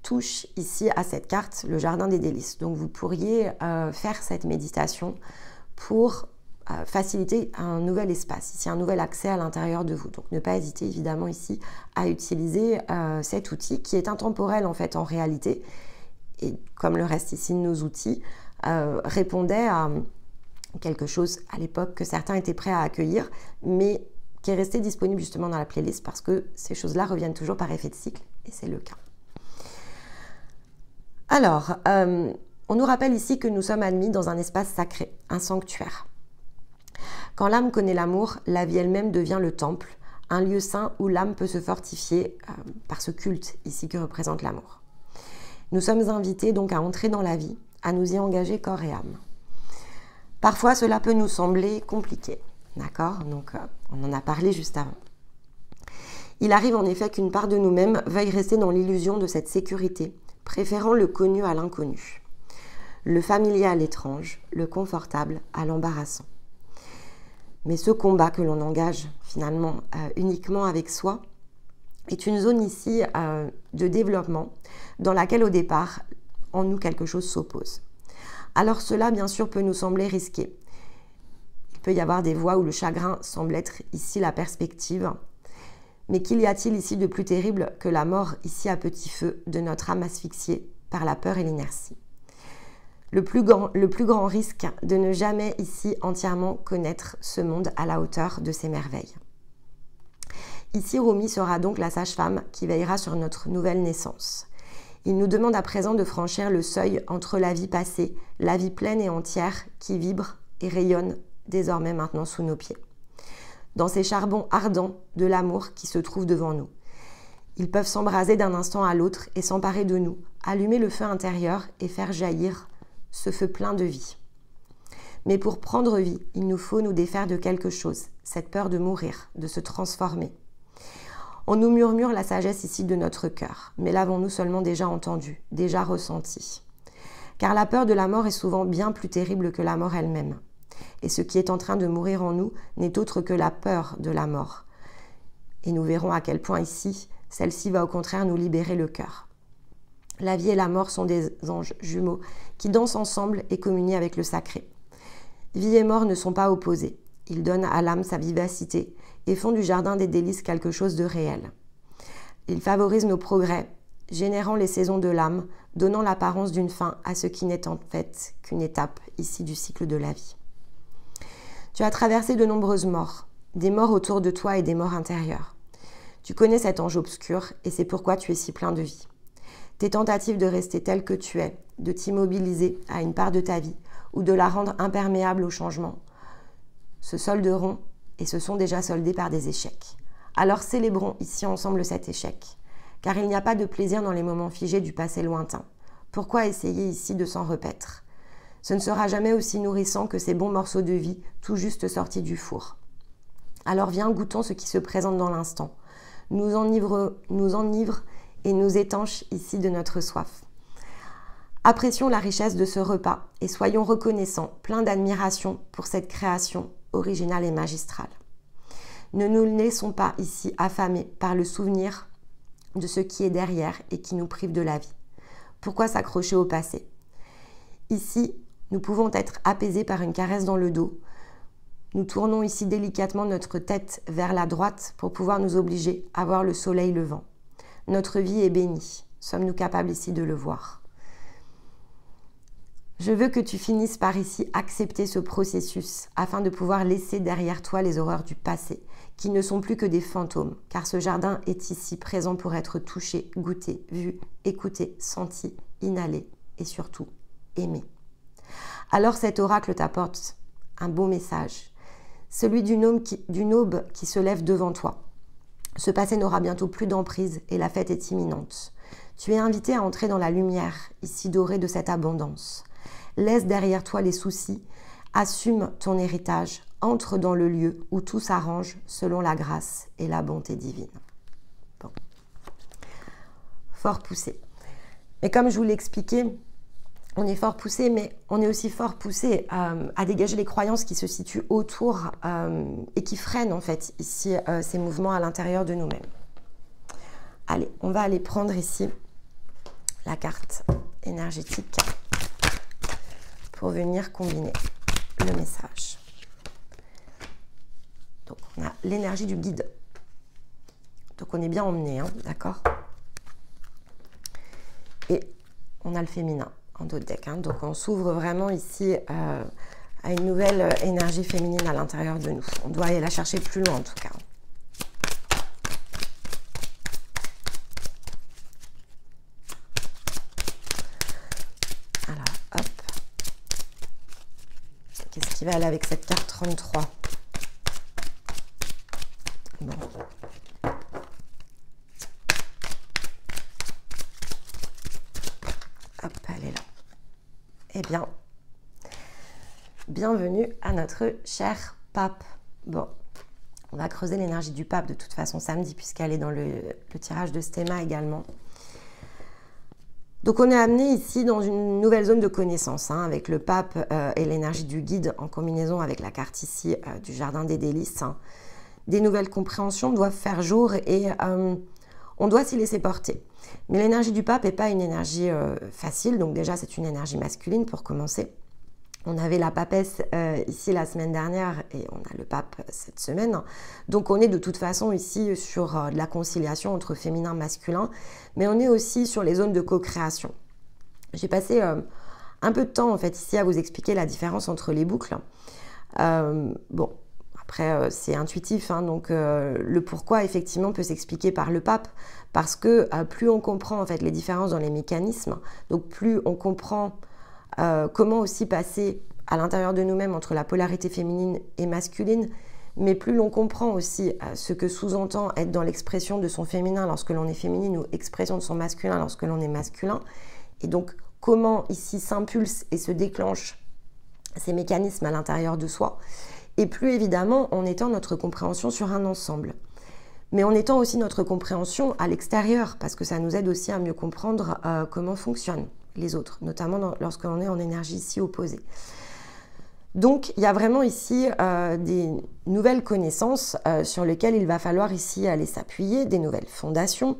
touche ici à cette carte, le jardin des délices. Donc vous pourriez faire cette méditation pour faciliter un nouvel espace, ici un nouvel accès à l'intérieur de vous. Donc ne pas hésiter évidemment ici à utiliser cet outil qui est intemporel en fait en réalité, et comme le reste ici de nos outils, répondait à quelque chose à l'époque que certains étaient prêts à accueillir, mais qui est resté disponible justement dans la playlist parce que ces choses-là reviennent toujours par effet de cycle, et c'est le cas. Alors, on nous rappelle ici que nous sommes admis dans un espace sacré, un sanctuaire. Quand l'âme connaît l'amour, la vie elle-même devient le temple, un lieu saint où l'âme peut se fortifier par ce culte ici que représente l'amour. Nous sommes invités donc à entrer dans la vie, à nous y engager corps et âme. Parfois, cela peut nous sembler compliqué, d'accord? Donc, on en a parlé juste avant. Il arrive en effet qu'une part de nous-mêmes veuille rester dans l'illusion de cette sécurité, préférant le connu à l'inconnu, le familier à l'étrange, le confortable à l'embarrassant. Mais ce combat que l'on engage finalement uniquement avec soi est une zone ici de développement dans laquelle au départ, en nous, quelque chose s'oppose. Alors cela, bien sûr, peut nous sembler risqué. Il peut y avoir des voies où le chagrin semble être ici la perspective. Mais qu'y a-t-il ici de plus terrible que la mort ici à petit feu de notre âme asphyxiée par la peur et l'inertie? Le plus grand risque de ne jamais ici entièrement connaître ce monde à la hauteur de ses merveilles. Ici, Rumi sera donc la sage-femme qui veillera sur notre nouvelle naissance. Il nous demande à présent de franchir le seuil entre la vie passée, la vie pleine et entière qui vibre et rayonne désormais maintenant sous nos pieds. Dans ces charbons ardents de l'amour qui se trouvent devant nous. Ils peuvent s'embraser d'un instant à l'autre et s'emparer de nous, allumer le feu intérieur et faire jaillir ce feu plein de vie. Mais pour prendre vie, il nous faut nous défaire de quelque chose, cette peur de mourir, de se transformer. On nous murmure la sagesse ici de notre cœur, mais l'avons-nous seulement déjà entendue, déjà ressentie? Car la peur de la mort est souvent bien plus terrible que la mort elle-même. Et ce qui est en train de mourir en nous n'est autre que la peur de la mort. Et nous verrons à quel point ici, celle-ci va au contraire nous libérer le cœur. La vie et la mort sont des anges jumeaux qui dansent ensemble et communient avec le sacré. Vie et mort ne sont pas opposés. Ils donnent à l'âme sa vivacité et font du jardin des délices quelque chose de réel. Ils favorisent nos progrès, générant les saisons de l'âme, donnant l'apparence d'une fin à ce qui n'est en fait qu'une étape ici du cycle de la vie. Tu as traversé de nombreuses morts, des morts autour de toi et des morts intérieures. Tu connais cet ange obscur et c'est pourquoi tu es si plein de vie. Tes tentatives de rester tel que tu es, de t'immobiliser à une part de ta vie ou de la rendre imperméable au changement, se solderont et se sont déjà soldées par des échecs. Alors célébrons ici ensemble cet échec, car il n'y a pas de plaisir dans les moments figés du passé lointain. Pourquoi essayer ici de s'en repaître? Ce ne sera jamais aussi nourrissant que ces bons morceaux de vie tout juste sortis du four. Alors viens, goûtons ce qui se présente dans l'instant. Nous enivre et nous étanche ici de notre soif. Apprécions la richesse de ce repas et soyons reconnaissants, pleins d'admiration pour cette création originale et magistrale. Ne nous laissons pas ici affamés par le souvenir de ce qui est derrière et qui nous prive de la vie. Pourquoi s'accrocher au passé? Ici, nous pouvons être apaisés par une caresse dans le dos. Nous tournons ici délicatement notre tête vers la droite pour pouvoir nous obliger à voir le soleil levant. Notre vie est bénie. Sommes-nous capables ici de le voir? Je veux que tu finisses par ici accepter ce processus afin de pouvoir laisser derrière toi les horreurs du passé, qui ne sont plus que des fantômes, car ce jardin est ici présent pour être touché, goûté, vu, écouté, senti, inhalé et surtout aimé. Alors cet oracle t'apporte un beau message, celui d'une aube qui se lève devant toi. Ce passé n'aura bientôt plus d'emprise et la fête est imminente. Tu es invité à entrer dans la lumière, ici dorée de cette abondance. Laisse derrière toi les soucis, assume ton héritage, entre dans le lieu où tout s'arrange selon la grâce et la bonté divine. Bon. Fort poussé. Mais comme je vous l'ai expliqué, on est fort poussé, mais on est aussi fort poussé à dégager les croyances qui se situent autour et qui freinent en fait ici ces mouvements à l'intérieur de nous-mêmes. Allez, on va aller prendre ici la carte énergétique pour venir combiner le message. on a l'énergie du guide. Donc on est bien emmené, hein, d'accord? Et on a le féminin en dos de deck. Hein, donc on s'ouvre vraiment ici à une nouvelle énergie féminine à l'intérieur de nous. On doit aller la chercher plus loin en tout cas. Alors, hop. Qu'est-ce qui va aller avec cette carte 33? Bon. Hop, elle est là. Eh bien, bienvenue à notre cher pape. Bon, on va creuser l'énergie du pape de toute façon samedi puisqu'elle est dans le tirage de Stéma également. Donc on est amené ici dans une nouvelle zone de connaissance hein, avec le pape et l'énergie du guide en combinaison avec la carte ici du jardin des délices. Hein. Des nouvelles compréhensions doivent faire jour et on doit s'y laisser porter. Mais l'énergie du pape n'est pas une énergie facile, donc déjà c'est une énergie masculine pour commencer. On avait la papesse ici la semaine dernière et on a le pape cette semaine. Donc on est de toute façon ici sur de la conciliation entre féminin et masculin, mais on est aussi sur les zones de co-création. J'ai passé un peu de temps en fait ici à vous expliquer la différence entre les boucles. Bon, après c'est intuitif, hein, donc le pourquoi effectivement peut s'expliquer par le pape, parce que plus on comprend en fait les différences dans les mécanismes, donc plus on comprend comment aussi passer à l'intérieur de nous-mêmes entre la polarité féminine et masculine, mais plus l'on comprend aussi ce que sous-entend être dans l'expression de son féminin lorsque l'on est féminine ou expression de son masculin lorsque l'on est masculin, et donc comment ici s'impulsent et se déclenchent ces mécanismes à l'intérieur de soi, et plus évidemment on étend notre compréhension sur un ensemble. Mais on étend aussi notre compréhension à l'extérieur, parce que ça nous aide aussi à mieux comprendre comment fonctionnent les autres, notamment lorsque l'on est en énergie ici opposée. Donc il y a vraiment ici des nouvelles connaissances sur lesquelles il va falloir ici aller s'appuyer, des nouvelles fondations,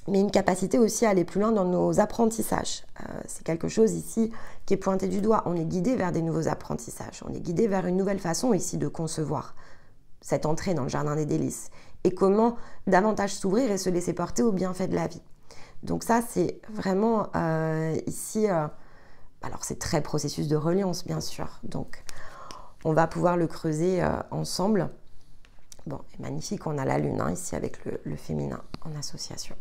mais une capacité aussi à aller plus loin dans nos apprentissages. C'est quelque chose ici qui est pointé du doigt. On est guidé vers des nouveaux apprentissages, on est guidé vers une nouvelle façon ici de concevoir cette entrée dans le jardin des délices et comment davantage s'ouvrir et se laisser porter au bienfait de la vie. Donc ça, c'est vraiment ici, alors c'est très processus de reliance, bien sûr. Donc, on va pouvoir le creuser ensemble. Bon, et magnifique, on a la lune hein, ici avec le féminin en association.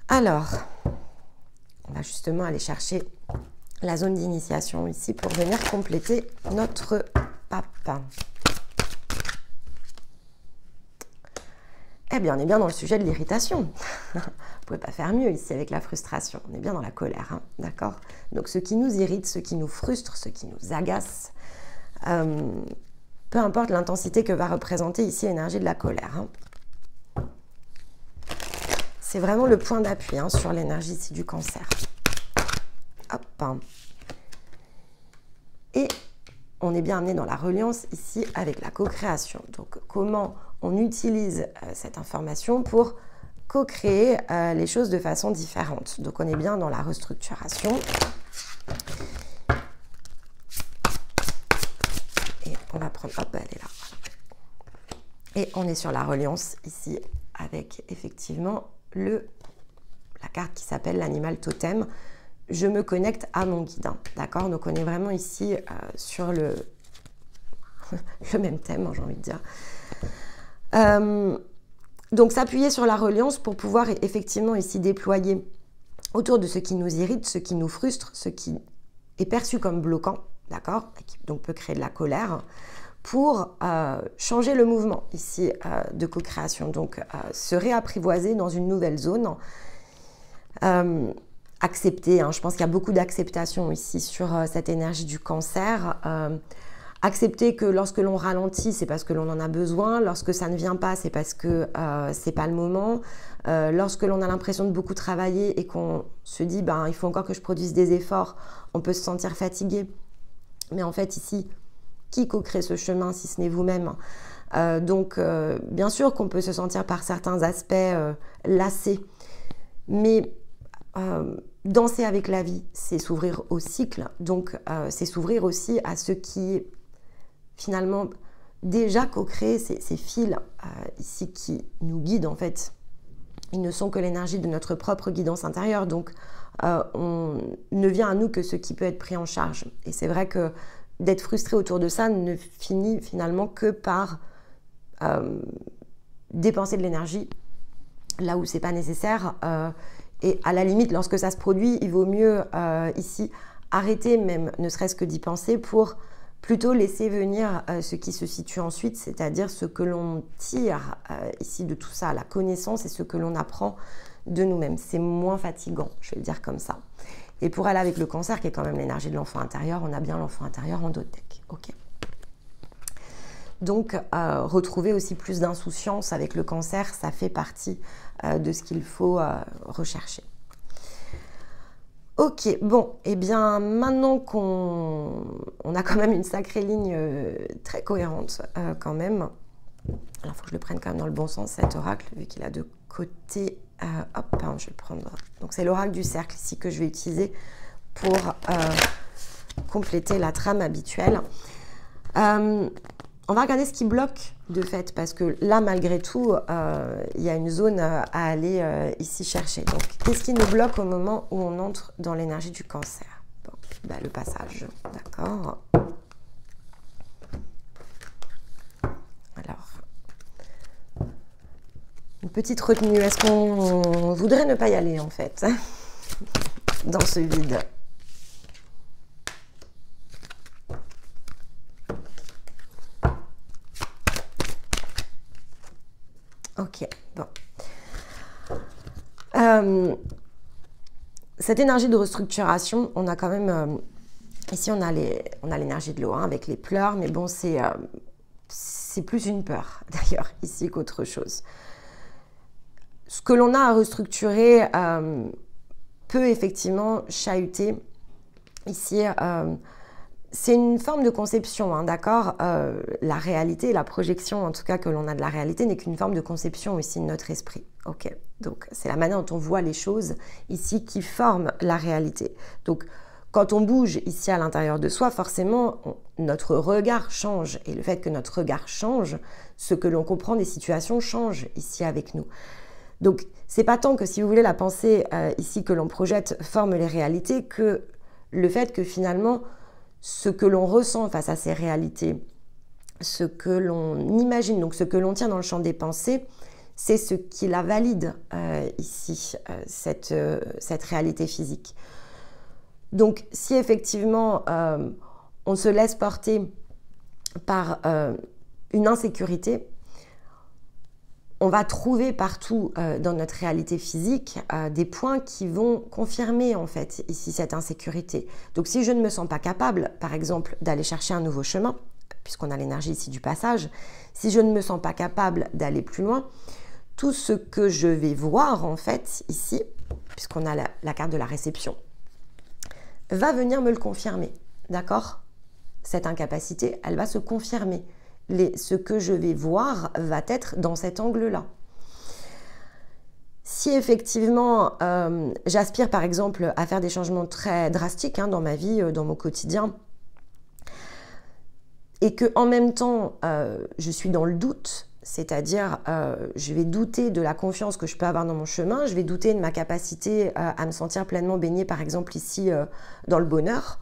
Alors, on va justement aller chercher la zone d'initiation ici pour venir compléter notre pape. Eh bien, on est bien dans le sujet de l'irritation. Vous ne pouvez pas faire mieux ici avec la frustration. On est bien dans la colère, hein, d'accord? Donc, ce qui nous irrite, ce qui nous frustre, ce qui nous agace, peu importe l'intensité que va représenter ici l'énergie de la colère. Hein. C'est vraiment le point d'appui hein, sur l'énergie ici du cancer. Hop. Et on est bien amené dans la reliance ici avec la co-création. Donc, comment on utilise cette information pour co-créer les choses de façon différente. Donc, on est bien dans la restructuration. Et on va prendre... Hop, elle est là. Et on est sur la reliance ici avec effectivement la carte qui s'appelle l'animal totem. Je me connecte à mon guide. Hein, d'accord? Donc, on est vraiment ici sur le même thème, j'ai envie de dire. Donc s'appuyer sur la reliance pour pouvoir effectivement ici déployer autour de ce qui nous irrite, ce qui nous frustre, ce qui est perçu comme bloquant, d'accord, qui donc peut créer de la colère, pour changer le mouvement ici de co-création, donc se réapprivoiser dans une nouvelle zone, accepter, hein, je pense qu'il y a beaucoup d'acceptation ici sur cette énergie du cancer, accepter que lorsque l'on ralentit, c'est parce que l'on en a besoin. Lorsque ça ne vient pas, c'est parce que c'est pas le moment. Lorsque l'on a l'impression de beaucoup travailler et qu'on se dit ben, il faut encore que je produise des efforts, on peut se sentir fatigué. Mais en fait, ici, qui co-crée ce chemin si ce n'est vous-même? Donc, bien sûr qu'on peut se sentir par certains aspects lassé. Mais danser avec la vie, c'est s'ouvrir au cycle. Donc, c'est s'ouvrir aussi à ce qui finalement déjà co-créé ces fils ici qui nous guident en fait. Ils ne sont que l'énergie de notre propre guidance intérieure, donc on ne vient à nous que ce qui peut être pris en charge. Et c'est vrai que d'être frustré autour de ça ne finit finalement que par dépenser de l'énergie là où c'est pas nécessaire. Et à la limite, lorsque ça se produit, il vaut mieux ici arrêter même, ne serait-ce que d'y penser, pour plutôt laisser venir ce qui se situe ensuite, c'est-à-dire ce que l'on tire ici de tout ça, la connaissance et ce que l'on apprend de nous-mêmes. C'est moins fatigant, je vais le dire comme ça. Et pour aller avec le cancer, qui est quand même l'énergie de l'enfant intérieur, on a bien l'enfant intérieur en dos de deck. Okay. Donc, retrouver aussi plus d'insouciance avec le cancer, ça fait partie de ce qu'il faut rechercher. Ok, bon, et bien maintenant qu'on a quand même une sacrée ligne très cohérente quand même, alors il faut que je le prenne quand même dans le bon sens cet oracle, vu qu'il a deux côtés, hop, hein, je vais le prendre, donc c'est l'oracle du cercle ici que je vais utiliser pour compléter la trame habituelle. On va regarder ce qui bloque de fait, parce que là, malgré tout, il y a une zone à aller ici chercher. Donc, qu'est-ce qui nous bloque au moment où on entre dans l'énergie du cancer? Bon, bah, le passage, d'accord. Alors, une petite retenue. Est-ce qu'on voudrait ne pas y aller, en fait, dans ce vide? Ok, bon. Cette énergie de restructuration, on a quand même... ici, on a l'énergie de l'eau, hein, avec les pleurs, mais bon, c'est plus une peur, d'ailleurs, ici, qu'autre chose. Ce que l'on a à restructurer peut effectivement chahuter. Ici, c'est une forme de conception, hein, d'accord? La réalité, la projection en tout cas que l'on a de la réalité n'est qu'une forme de conception ici de notre esprit. Ok, donc c'est la manière dont on voit les choses ici qui forme la réalité. Donc quand on bouge ici à l'intérieur de soi, forcément notre regard change. Et le fait que notre regard change, ce que l'on comprend des situations change ici avec nous. Donc c'est pas tant que, si vous voulez, la pensée ici que l'on projette forme les réalités, que le fait que finalement ce que l'on ressent face à ces réalités, ce que l'on imagine, donc ce que l'on tient dans le champ des pensées, c'est ce qui la valide ici, cette réalité physique. Donc si effectivement on se laisse porter par une insécurité, on va trouver partout dans notre réalité physique des points qui vont confirmer en fait ici cette insécurité. Donc si je ne me sens pas capable, par exemple, d'aller chercher un nouveau chemin, puisqu'on a l'énergie ici du passage, si je ne me sens pas capable d'aller plus loin, tout ce que je vais voir en fait ici, puisqu'on a la carte de la réception, va venir me le confirmer, d'accord? Cette incapacité, elle va se confirmer. Ce que je vais voir va être dans cet angle-là. Si effectivement j'aspire par exemple à faire des changements très drastiques dans ma vie, dans mon quotidien, et que en même temps je suis dans le doute, c'est-à-dire je vais douter de la confiance que je peux avoir dans mon chemin, je vais douter de ma capacité à me sentir pleinement baignée par exemple ici dans le bonheur,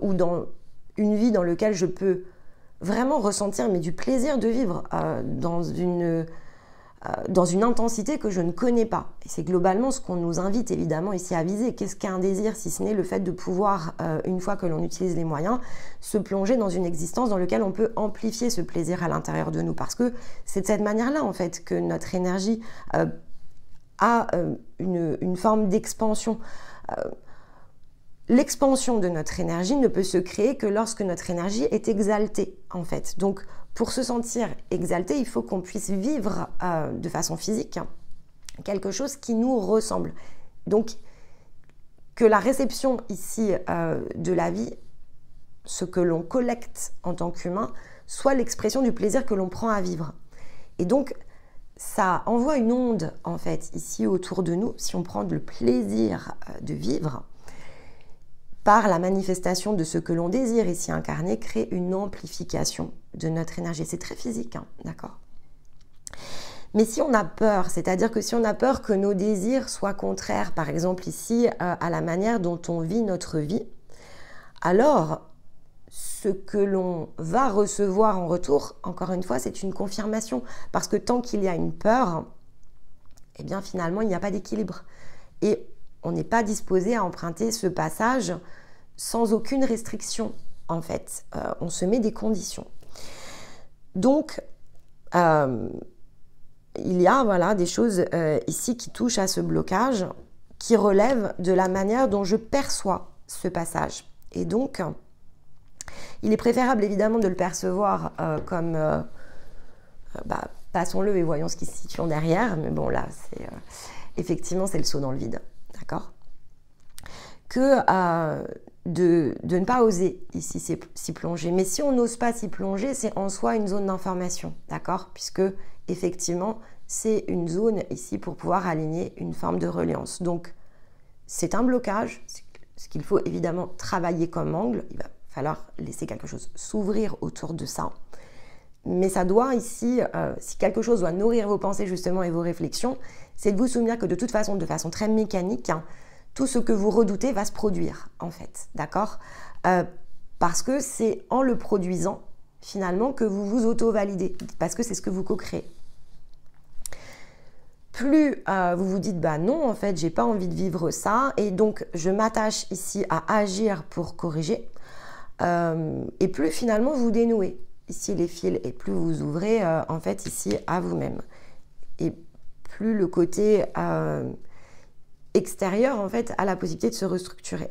ou dans une vie dans laquelle je peux vraiment ressentir du plaisir de vivre dans une intensité que je ne connais pas. Et c'est globalement ce qu'on nous invite évidemment ici à viser. Qu'est-ce qu'un désir si ce n'est le fait de pouvoir, une fois que l'on utilise les moyens, se plonger dans une existence dans laquelle on peut amplifier ce plaisir à l'intérieur de nous. Parce que c'est de cette manière-là en fait que notre énergie a une forme d'expansion. L'expansion de notre énergie ne peut se créer que lorsque notre énergie est exaltée, en fait. Donc, pour se sentir exalté, il faut qu'on puisse vivre de façon physique quelque chose qui nous ressemble. Donc, que la réception ici de la vie, ce que l'on collecte en tant qu'humain, soit l'expression du plaisir que l'on prend à vivre. Et donc, ça envoie une onde, en fait, ici autour de nous, si on prend le plaisir de vivre. par la manifestation de ce que l'on désire ici incarner, crée une amplification de notre énergie. C'est très physique, hein, d'accord? Mais si on a peur, c'est-à-dire que si on a peur que nos désirs soient contraires, par exemple ici, à la manière dont on vit notre vie, alors ce que l'on va recevoir en retour, encore une fois, c'est une confirmation. Parce que tant qu'il y a une peur, eh bien finalement, il n'y a pas d'équilibre. Et on n'est pas disposé à emprunter ce passage sans aucune restriction, en fait. On se met des conditions. Donc, il y a voilà, des choses ici qui touchent à ce blocage, qui relèvent de la manière dont je perçois ce passage. Et donc, il est préférable évidemment de le percevoir comme passons-le et voyons ce qui se situe derrière. Mais bon, là, effectivement, c'est le saut dans le vide. D'accord? Que de ne pas oser ici s'y plonger. Mais si on n'ose pas s'y plonger, c'est en soi une zone d'information. D'accord? Puisque, effectivement, c'est une zone ici pour pouvoir aligner une forme de reliance. Donc, c'est un blocage, ce qu'il faut évidemment travailler comme angle. Il va falloir laisser quelque chose s'ouvrir autour de ça. Mais ça doit ici, si quelque chose doit nourrir vos pensées justement et vos réflexions, c'est de vous souvenir que de toute façon, de façon très mécanique, hein, tout ce que vous redoutez va se produire en fait, d'accord? Parce que c'est en le produisant finalement que vous vous auto-validez, parce que c'est ce que vous co-créez. Plus vous vous dites, bah non, en fait, j'ai pas envie de vivre ça, et donc je m'attache ici à agir pour corriger, et plus finalement vous dénouez ici les fils, et plus vous ouvrez en fait ici à vous-même. Et plus le côté extérieur en fait a la possibilité de se restructurer.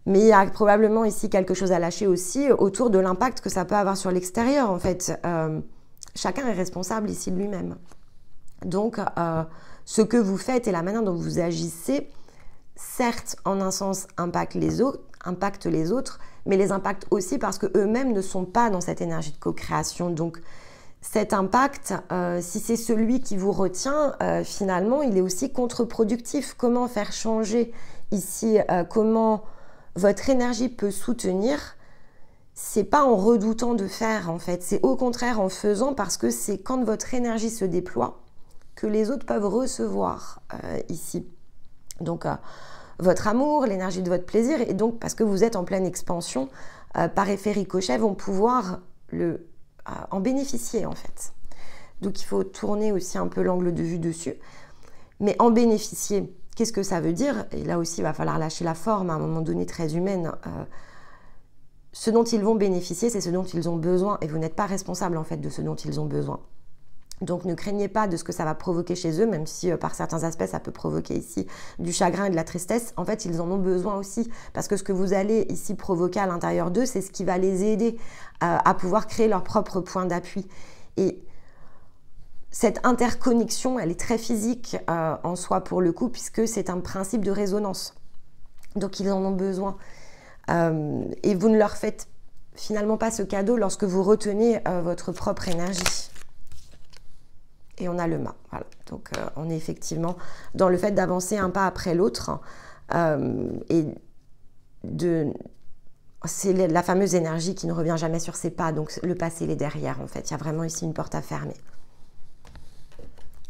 Mais il y a probablement ici quelque chose à lâcher aussi autour de l'impact que ça peut avoir sur l'extérieur en fait. Chacun est responsable ici de lui-même. Donc ce que vous faites et la manière dont vous agissez, certes en un sens impacte les autres, mais les impactent aussi parce qu'eux-mêmes ne sont pas dans cette énergie de co-création. Donc cet impact, si c'est celui qui vous retient, finalement, il est aussi contre-productif. Comment faire changer ici, comment votre énergie peut soutenir, c'est pas en redoutant de faire en fait, c'est au contraire en faisant, parce que c'est quand votre énergie se déploie que les autres peuvent recevoir ici. Donc votre amour, l'énergie de votre plaisir, et donc parce que vous êtes en pleine expansion, par effet ricochet, vont pouvoir en bénéficier en fait. Donc il faut tourner aussi un peu l'angle de vue dessus. Mais en bénéficier, qu'est-ce que ça veut dire? Et là aussi, il va falloir lâcher la forme à un moment donné très humaine. Ce dont ils vont bénéficier, c'est ce dont ils ont besoin, et vous n'êtes pas responsable en fait de ce dont ils ont besoin. Donc ne craignez pas de ce que ça va provoquer chez eux, même si par certains aspects ça peut provoquer ici du chagrin et de la tristesse. En fait, ils en ont besoin aussi, parce que ce que vous allez ici provoquer à l'intérieur d'eux, c'est ce qui va les aider à pouvoir créer leur propre point d'appui. Et cette interconnexion, elle est très physique en soi pour le coup, puisque c'est un principe de résonance. Donc ils en ont besoin. Et vous ne leur faites finalement pas ce cadeau lorsque vous retenez votre propre énergie. Et on a le mât. Voilà. Donc on est effectivement dans le fait d'avancer un pas après l'autre. C'est la fameuse énergie qui ne revient jamais sur ses pas. Donc le passé, il est derrière en fait. Il y a vraiment ici une porte à fermer.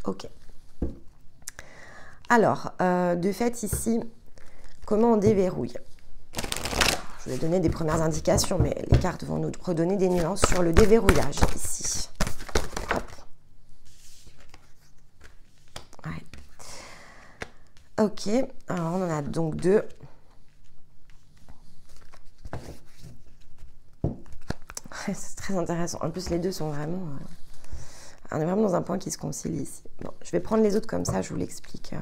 Ok. Alors, de fait ici, comment on déverrouille? Je vais donner des premières indications, mais les cartes vont nous redonner des nuances sur le déverrouillage ici. Ok, alors on en a donc deux. C'est très intéressant. En plus, les deux sont vraiment... on est vraiment dans un point qui se concilie ici. Bon, je vais prendre les autres comme ça, je vous l'explique.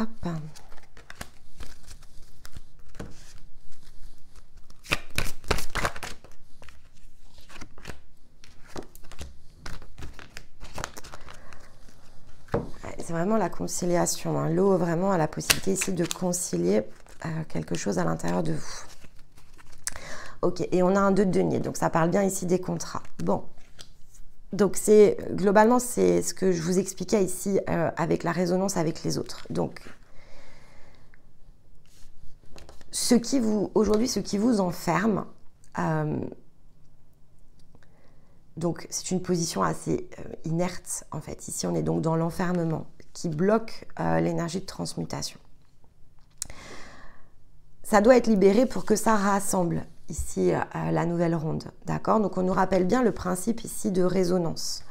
Hop. C'est vraiment la conciliation. Hein. L'eau vraiment a la possibilité ici de concilier quelque chose à l'intérieur de vous. Ok, et on a un 2 de denier, donc ça parle bien ici des contrats. Bon, Donc globalement, c'est ce que je vous expliquais ici avec la résonance avec les autres. Donc, aujourd'hui, ce qui vous enferme, donc c'est une position assez inerte en fait. Ici, on est donc dans l'enfermement qui bloque l'énergie de transmutation. Ça doit être libéré pour que ça rassemble ici la nouvelle ronde, d'accord? Donc on nous rappelle bien le principe ici de résonance.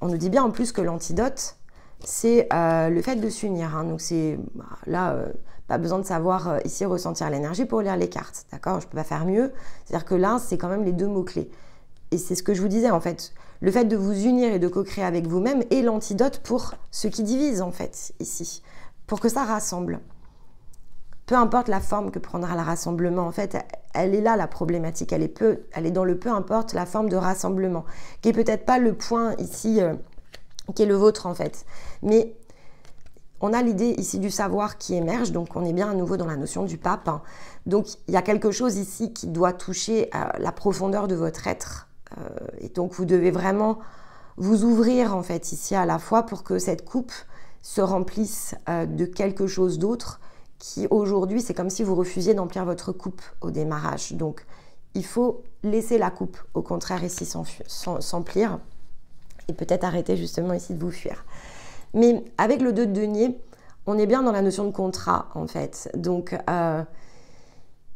On nous dit bien en plus que l'antidote, c'est le fait de s'unir, hein. Donc c'est là, pas besoin de savoir ici ressentir l'énergie pour lire les cartes, d'accord? Je ne peux pas faire mieux. C'est-à-dire que là, c'est quand même les deux mots-clés. Et c'est ce que je vous disais en fait. Le fait de vous unir et de co-créer avec vous-même est l'antidote pour ce qui divise en fait ici, pour que ça rassemble. Peu importe la forme que prendra le rassemblement, en fait, elle est là la problématique, elle est dans le peu importe la forme de rassemblement, qui est peut-être pas le point ici qui est le vôtre en fait. Mais on a l'idée ici du savoir qui émerge, donc on est bien à nouveau dans la notion du pape. Hein. Donc il y a quelque chose ici qui doit toucher la profondeur de votre être. Et donc vous devez vraiment vous ouvrir en fait ici à la fois pour que cette coupe se remplisse de quelque chose d'autre qui aujourd'hui, c'est comme si vous refusiez d'emplir votre coupe au démarrage. Donc, il faut laisser la coupe, au contraire, ici s'emplir et peut-être arrêter justement ici de vous fuir. Mais avec le 2 de denier, on est bien dans la notion de contrat, en fait. Donc,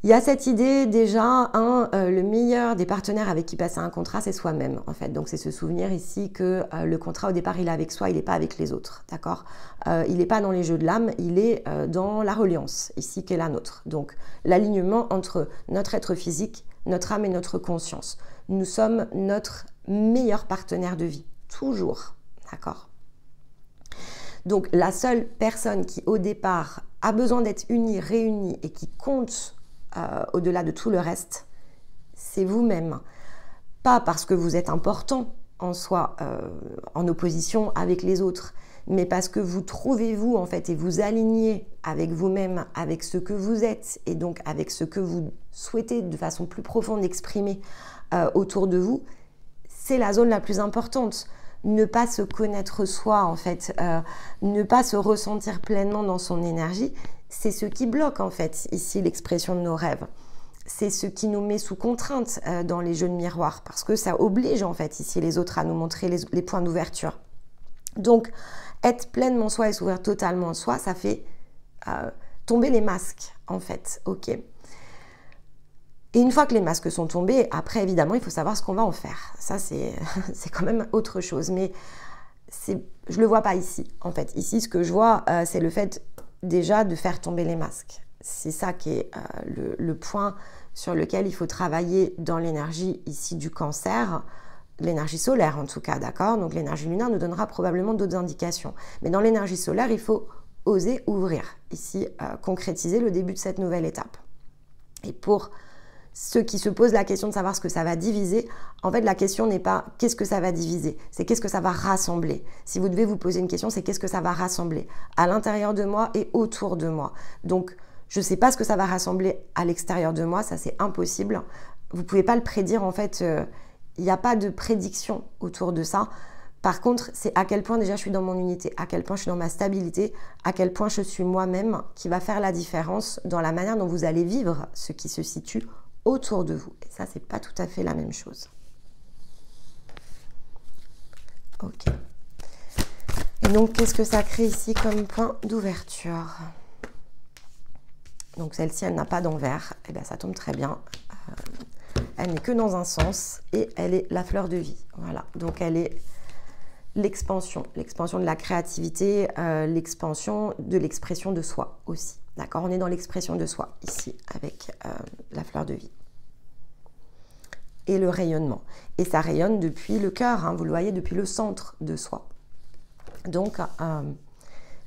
il y a cette idée déjà, le meilleur des partenaires avec qui passer un contrat, c'est soi-même, en fait. Donc, c'est se souvenir ici que le contrat, au départ, il est avec soi, il n'est pas avec les autres, d'accord? Il n'est pas dans les jeux de l'âme, il est dans la reliance, ici, qui est la nôtre. Donc, l'alignement entre notre être physique, notre âme et notre conscience. Nous sommes notre meilleur partenaire de vie, toujours, d'accord? Donc, la seule personne qui, au départ, a besoin d'être unie, réunie et qui compte au-delà de tout le reste, c'est vous-même. Pas parce que vous êtes important en soi, en opposition avec les autres, mais parce que vous trouvez-vous en fait et vous alignez avec vous-même, avec ce que vous êtes et donc avec ce que vous souhaitez de façon plus profonde exprimer autour de vous, c'est la zone la plus importante. Ne pas se connaître soi en fait, ne pas se ressentir pleinement dans son énergie, c'est ce qui bloque en fait ici l'expression de nos rêves. C'est ce qui nous met sous contrainte dans les jeux de miroir parce que ça oblige en fait ici les autres à nous montrer les points d'ouverture. Donc être pleinement soi et s'ouvrir totalement en soi, ça fait tomber les masques en fait, ok. Et une fois que les masques sont tombés, après évidemment il faut savoir ce qu'on va en faire. Ça c'est quand même autre chose, mais je le vois pas ici en fait. Ici ce que je vois c'est le fait déjà de faire tomber les masques. C'est ça qui est le point sur lequel il faut travailler dans l'énergie ici du cancer, l'énergie solaire en tout cas, d'accord? Donc l'énergie lunaire nous donnera probablement d'autres indications. Mais dans l'énergie solaire, il faut oser ouvrir, ici concrétiser le début de cette nouvelle étape. Et pour ceux qui se posent la question de savoir ce que ça va diviser, en fait la question n'est pas qu'est-ce que ça va diviser, c'est qu'est-ce que ça va rassembler. Si vous devez vous poser une question, c'est qu'est-ce que ça va rassembler à l'intérieur de moi et autour de moi. Donc je ne sais pas ce que ça va rassembler à l'extérieur de moi, ça c'est impossible. Vous ne pouvez pas le prédire en fait, il n'y a pas de prédiction autour de ça. Par contre, c'est à quel point déjà je suis dans mon unité, à quel point je suis dans ma stabilité, à quel point je suis moi-même qui va faire la différence dans la manière dont vous allez vivre ce qui se situe autour de vous. Et ça, c'est pas tout à fait la même chose. Ok. Et donc, qu'est-ce que ça crée ici comme point d'ouverture? Donc, celle-ci, elle n'a pas d'envers. Et bien, ça tombe très bien. Elle n'est que dans un sens et elle est la fleur de vie. Voilà. Donc, elle est l'expansion de la créativité, l'expansion de l'expression de soi aussi. D'accord, on est dans l'expression de soi ici avec la fleur de vie. Et le rayonnement. Et ça rayonne depuis le cœur, hein, vous le voyez, depuis le centre de soi. Donc,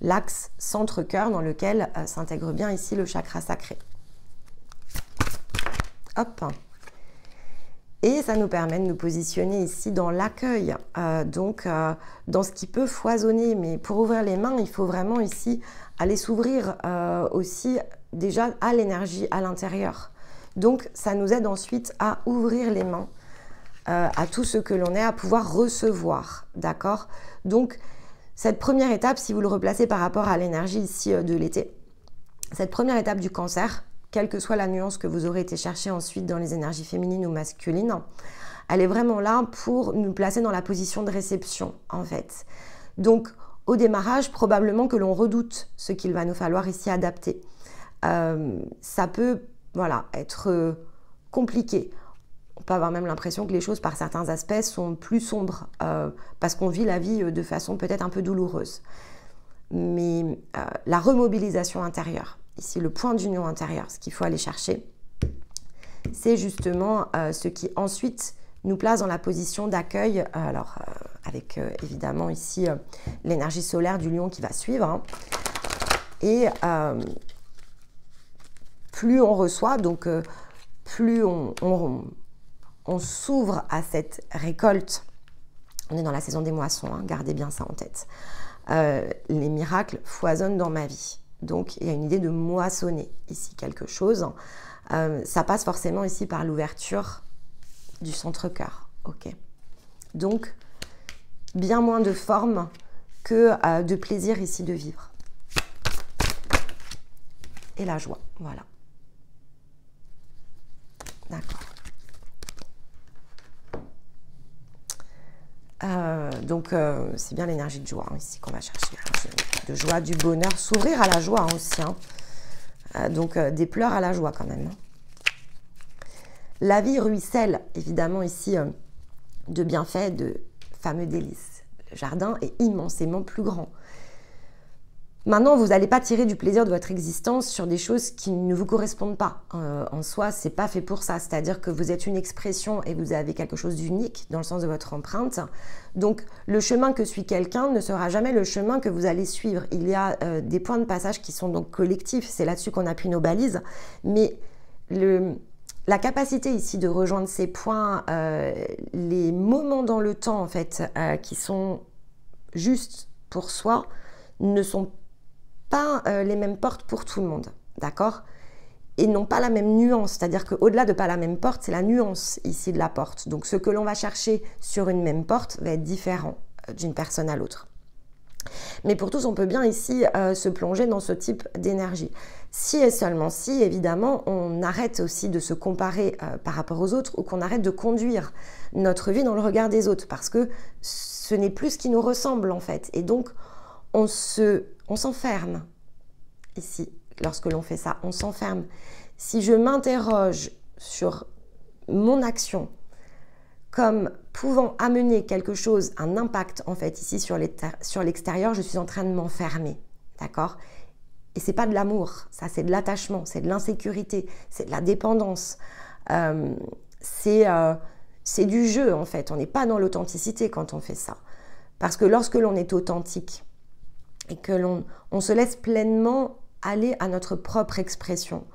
l'axe centre-cœur dans lequel s'intègre bien ici le chakra sacré. Hop. Et ça nous permet de nous positionner ici dans l'accueil, dans ce qui peut foisonner. Mais pour ouvrir les mains, il faut vraiment ici aller s'ouvrir aussi déjà à l'énergie à l'intérieur. Donc, ça nous aide ensuite à ouvrir les mains à tout ce que l'on est, à pouvoir recevoir, d'accord? Donc, cette première étape, si vous le replacez par rapport à l'énergie ici de l'été, cette première étape du Cancer, quelle que soit la nuance que vous aurez été chercher ensuite dans les énergies féminines ou masculines, elle est vraiment là pour nous placer dans la position de réception, en fait. Donc, au démarrage, probablement que l'on redoute ce qu'il va nous falloir ici adapter. Ça peut, voilà, être compliqué. On peut avoir même l'impression que les choses, par certains aspects, sont plus sombres parce qu'on vit la vie de façon peut-être un peu douloureuse. Mais la remobilisation intérieure, ici le point d'union intérieur, ce qu'il faut aller chercher, c'est justement ce qui ensuite nous place dans la position d'accueil, alors avec évidemment ici l'énergie solaire du lion qui va suivre, hein. Et plus on reçoit, donc plus on s'ouvre à cette récolte. On est dans la saison des moissons, hein, gardez bien ça en tête. Les miracles foisonnent dans ma vie. Donc, il y a une idée de moissonner ici quelque chose. Ça passe forcément ici par l'ouverture du centre-cœur. Ok. Donc, bien moins de forme que de plaisir ici de vivre. Et la joie, voilà. D'accord. Donc, c'est bien l'énergie de joie hein, ici qu'on va chercher. De joie, du bonheur, s'ouvrir à la joie hein, aussi. Hein. Donc, des pleurs à la joie quand même. La vie ruisselle, évidemment, ici, de bienfaits, de fameux délices. Le jardin est immensément plus grand. Maintenant, vous n'allez pas tirer du plaisir de votre existence sur des choses qui ne vous correspondent pas. En soi, c'est pas fait pour ça. C'est-à-dire que vous êtes une expression et vous avez quelque chose d'unique dans le sens de votre empreinte. Donc, le chemin que suit quelqu'un ne sera jamais le chemin que vous allez suivre. Il y a des points de passage qui sont donc collectifs. C'est là-dessus qu'on appuie nos balises. Mais la capacité ici de rejoindre ces points, les moments dans le temps, en fait, qui sont justes pour soi, ne sont pas les mêmes portes pour tout le monde, d'accord? Et n'ont pas la même nuance, c'est-à-dire qu'au-delà de pas la même porte, c'est la nuance ici de la porte. Donc ce que l'on va chercher sur une même porte va être différent d'une personne à l'autre. Mais pour tous, on peut bien ici se plonger dans ce type d'énergie. Si et seulement si, évidemment, on arrête aussi de se comparer par rapport aux autres ou qu'on arrête de conduire notre vie dans le regard des autres parce que ce n'est plus ce qui nous ressemble en fait. Et donc, on s'enferme ici. Lorsque l'on fait ça, on s'enferme. Si je m'interroge sur mon action comme pouvant amener quelque chose, un impact en fait ici sur l'extérieur, je suis en train de m'enfermer, d'accord? Et c'est pas de l'amour, ça c'est de l'attachement, c'est de l'insécurité, c'est de la dépendance, c'est du jeu en fait. On n'est pas dans l'authenticité quand on fait ça, parce que lorsque l'on est authentique et que l'on se laisse pleinement aller à notre propre expression,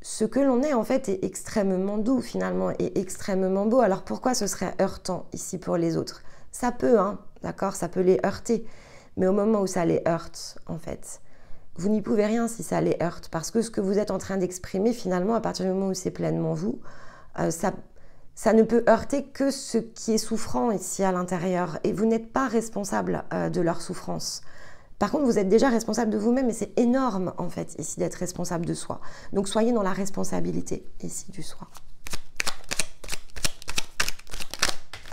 ce que l'on est en fait est extrêmement doux finalement et extrêmement beau. Alors pourquoi ce serait heurtant ici pour les autres? Ça peut, hein, d'accord, ça peut les heurter. Mais au moment où ça les heurte, en fait, vous n'y pouvez rien si ça les heurte. Parce que ce que vous êtes en train d'exprimer finalement, à partir du moment où c'est pleinement vous, ça ne peut heurter que ce qui est souffrant ici à l'intérieur. Et vous n'êtes pas responsable de leur souffrance. Par contre, vous êtes déjà responsable de vous-même et c'est énorme, en fait, ici, d'être responsable de soi. Donc, soyez dans la responsabilité, ici, du soi.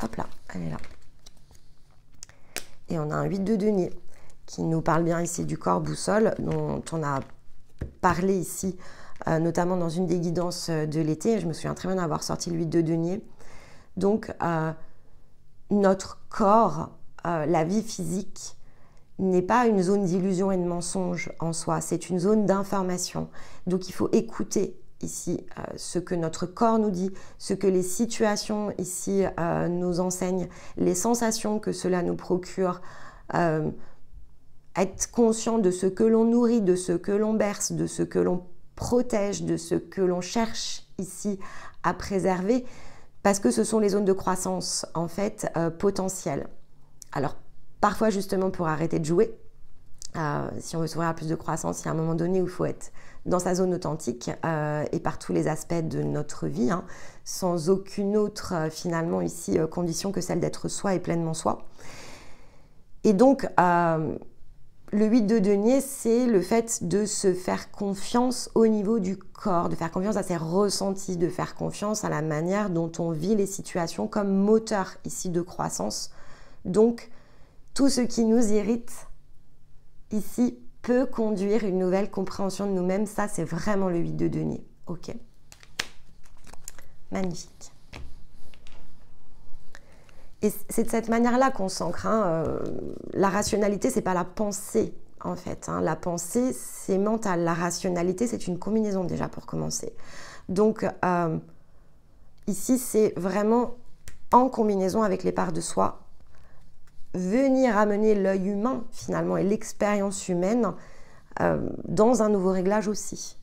Hop là, elle est là. Et on a un 8 de denier qui nous parle bien ici du corps boussole, dont on a parlé ici, notamment dans une des guidances de l'été. Je me souviens très bien d'avoir sorti le 8 de denier. Donc, notre corps, la vie physique, n'est pas une zone d'illusion et de mensonge en soi, c'est une zone d'information. Donc il faut écouter ici ce que notre corps nous dit, ce que les situations ici nous enseignent, les sensations que cela nous procure, être conscient de ce que l'on nourrit, de ce que l'on berce, de ce que l'on protège, de ce que l'on cherche ici à préserver, parce que ce sont les zones de croissance en fait potentielles. Alors parfois justement pour arrêter de jouer, Si on veut s'ouvrir à plus de croissance, il y a un moment donné où il faut être dans sa zone authentique et par tous les aspects de notre vie, hein, sans aucune autre finalement ici condition que celle d'être soi et pleinement soi. Et donc, le 8 de denier, c'est le fait de se faire confiance au niveau du corps, de faire confiance à ses ressentis, de faire confiance à la manière dont on vit les situations comme moteur ici de croissance. Donc, tout ce qui nous irrite ici peut conduire une nouvelle compréhension de nous-mêmes. Ça, c'est vraiment le 8 de denier. Ok. Magnifique. Et c'est de cette manière-là qu'on s'ancre. Hein. La rationalité, c'est pas la pensée, en fait. Hein. La pensée, c'est mental. La rationalité, c'est une combinaison déjà pour commencer. Donc, ici, c'est vraiment en combinaison avec les parts de soi, venir amener l'œil humain, finalement, et l'expérience humaine dans un nouveau réglage aussi.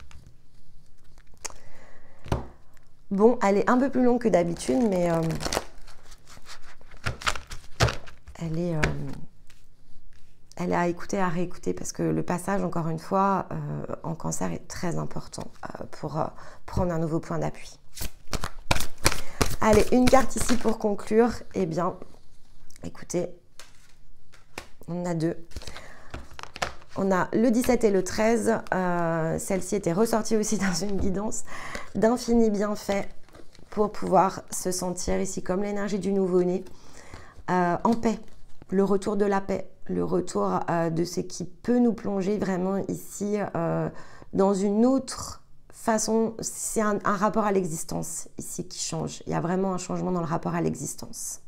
Bon, elle est un peu plus longue que d'habitude, mais elle est à écouter, à réécouter, parce que le passage, encore une fois, en cancer est très important pour prendre un nouveau point d'appui. Allez, une carte ici pour conclure. Eh bien, écoutez, on en a deux. On a le 17 et le 13. Celle-ci était ressortie aussi dans une guidance d'infini bienfait pour pouvoir se sentir ici comme l'énergie du nouveau-né en paix. Le retour de la paix, le retour de ce qui peut nous plonger vraiment ici dans une autre façon. C'est un rapport à l'existence ici qui change. Il y a vraiment un changement dans le rapport à l'existence.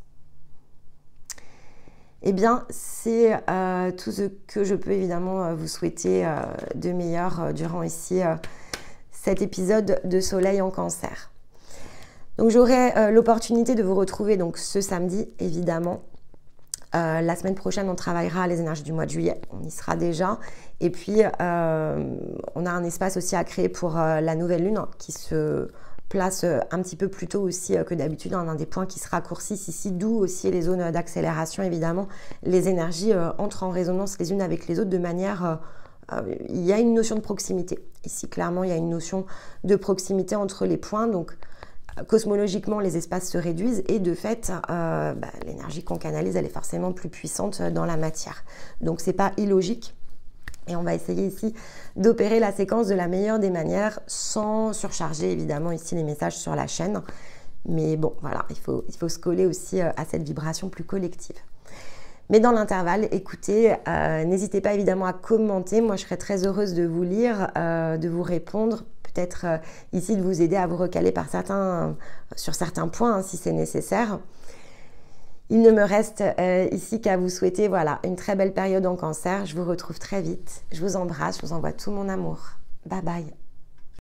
Eh bien, c'est tout ce que je peux évidemment vous souhaiter de meilleur durant ici cet épisode de Soleil en Cancer. Donc, j'aurai l'opportunité de vous retrouver donc ce samedi, évidemment. La semaine prochaine, on travaillera les énergies du mois de juillet. On y sera déjà. Et puis, on a un espace aussi à créer pour la nouvelle lune qui se place un petit peu plus tôt aussi que d'habitude, un des points qui se raccourcissent ici, d'où aussi les zones d'accélération, évidemment. Les énergies entrent en résonance les unes avec les autres de manière... il y a une notion de proximité. Ici, clairement, il y a une notion de proximité entre les points. Donc, cosmologiquement, les espaces se réduisent et de fait, l'énergie qu'on canalise, elle est forcément plus puissante dans la matière. Donc, c'est pas illogique. Et on va essayer ici d'opérer la séquence de la meilleure des manières sans surcharger évidemment ici les messages sur la chaîne. Mais bon, voilà, il faut se coller aussi à cette vibration plus collective. Mais dans l'intervalle, écoutez, n'hésitez pas évidemment à commenter. Moi, je serais très heureuse de vous lire, de vous répondre. Peut-être ici de vous aider à vous recaler sur certains points hein, si c'est nécessaire. Il ne me reste ici qu'à vous souhaiter voilà, une très belle période en cancer. Je vous retrouve très vite. Je vous embrasse, je vous envoie tout mon amour. Bye bye.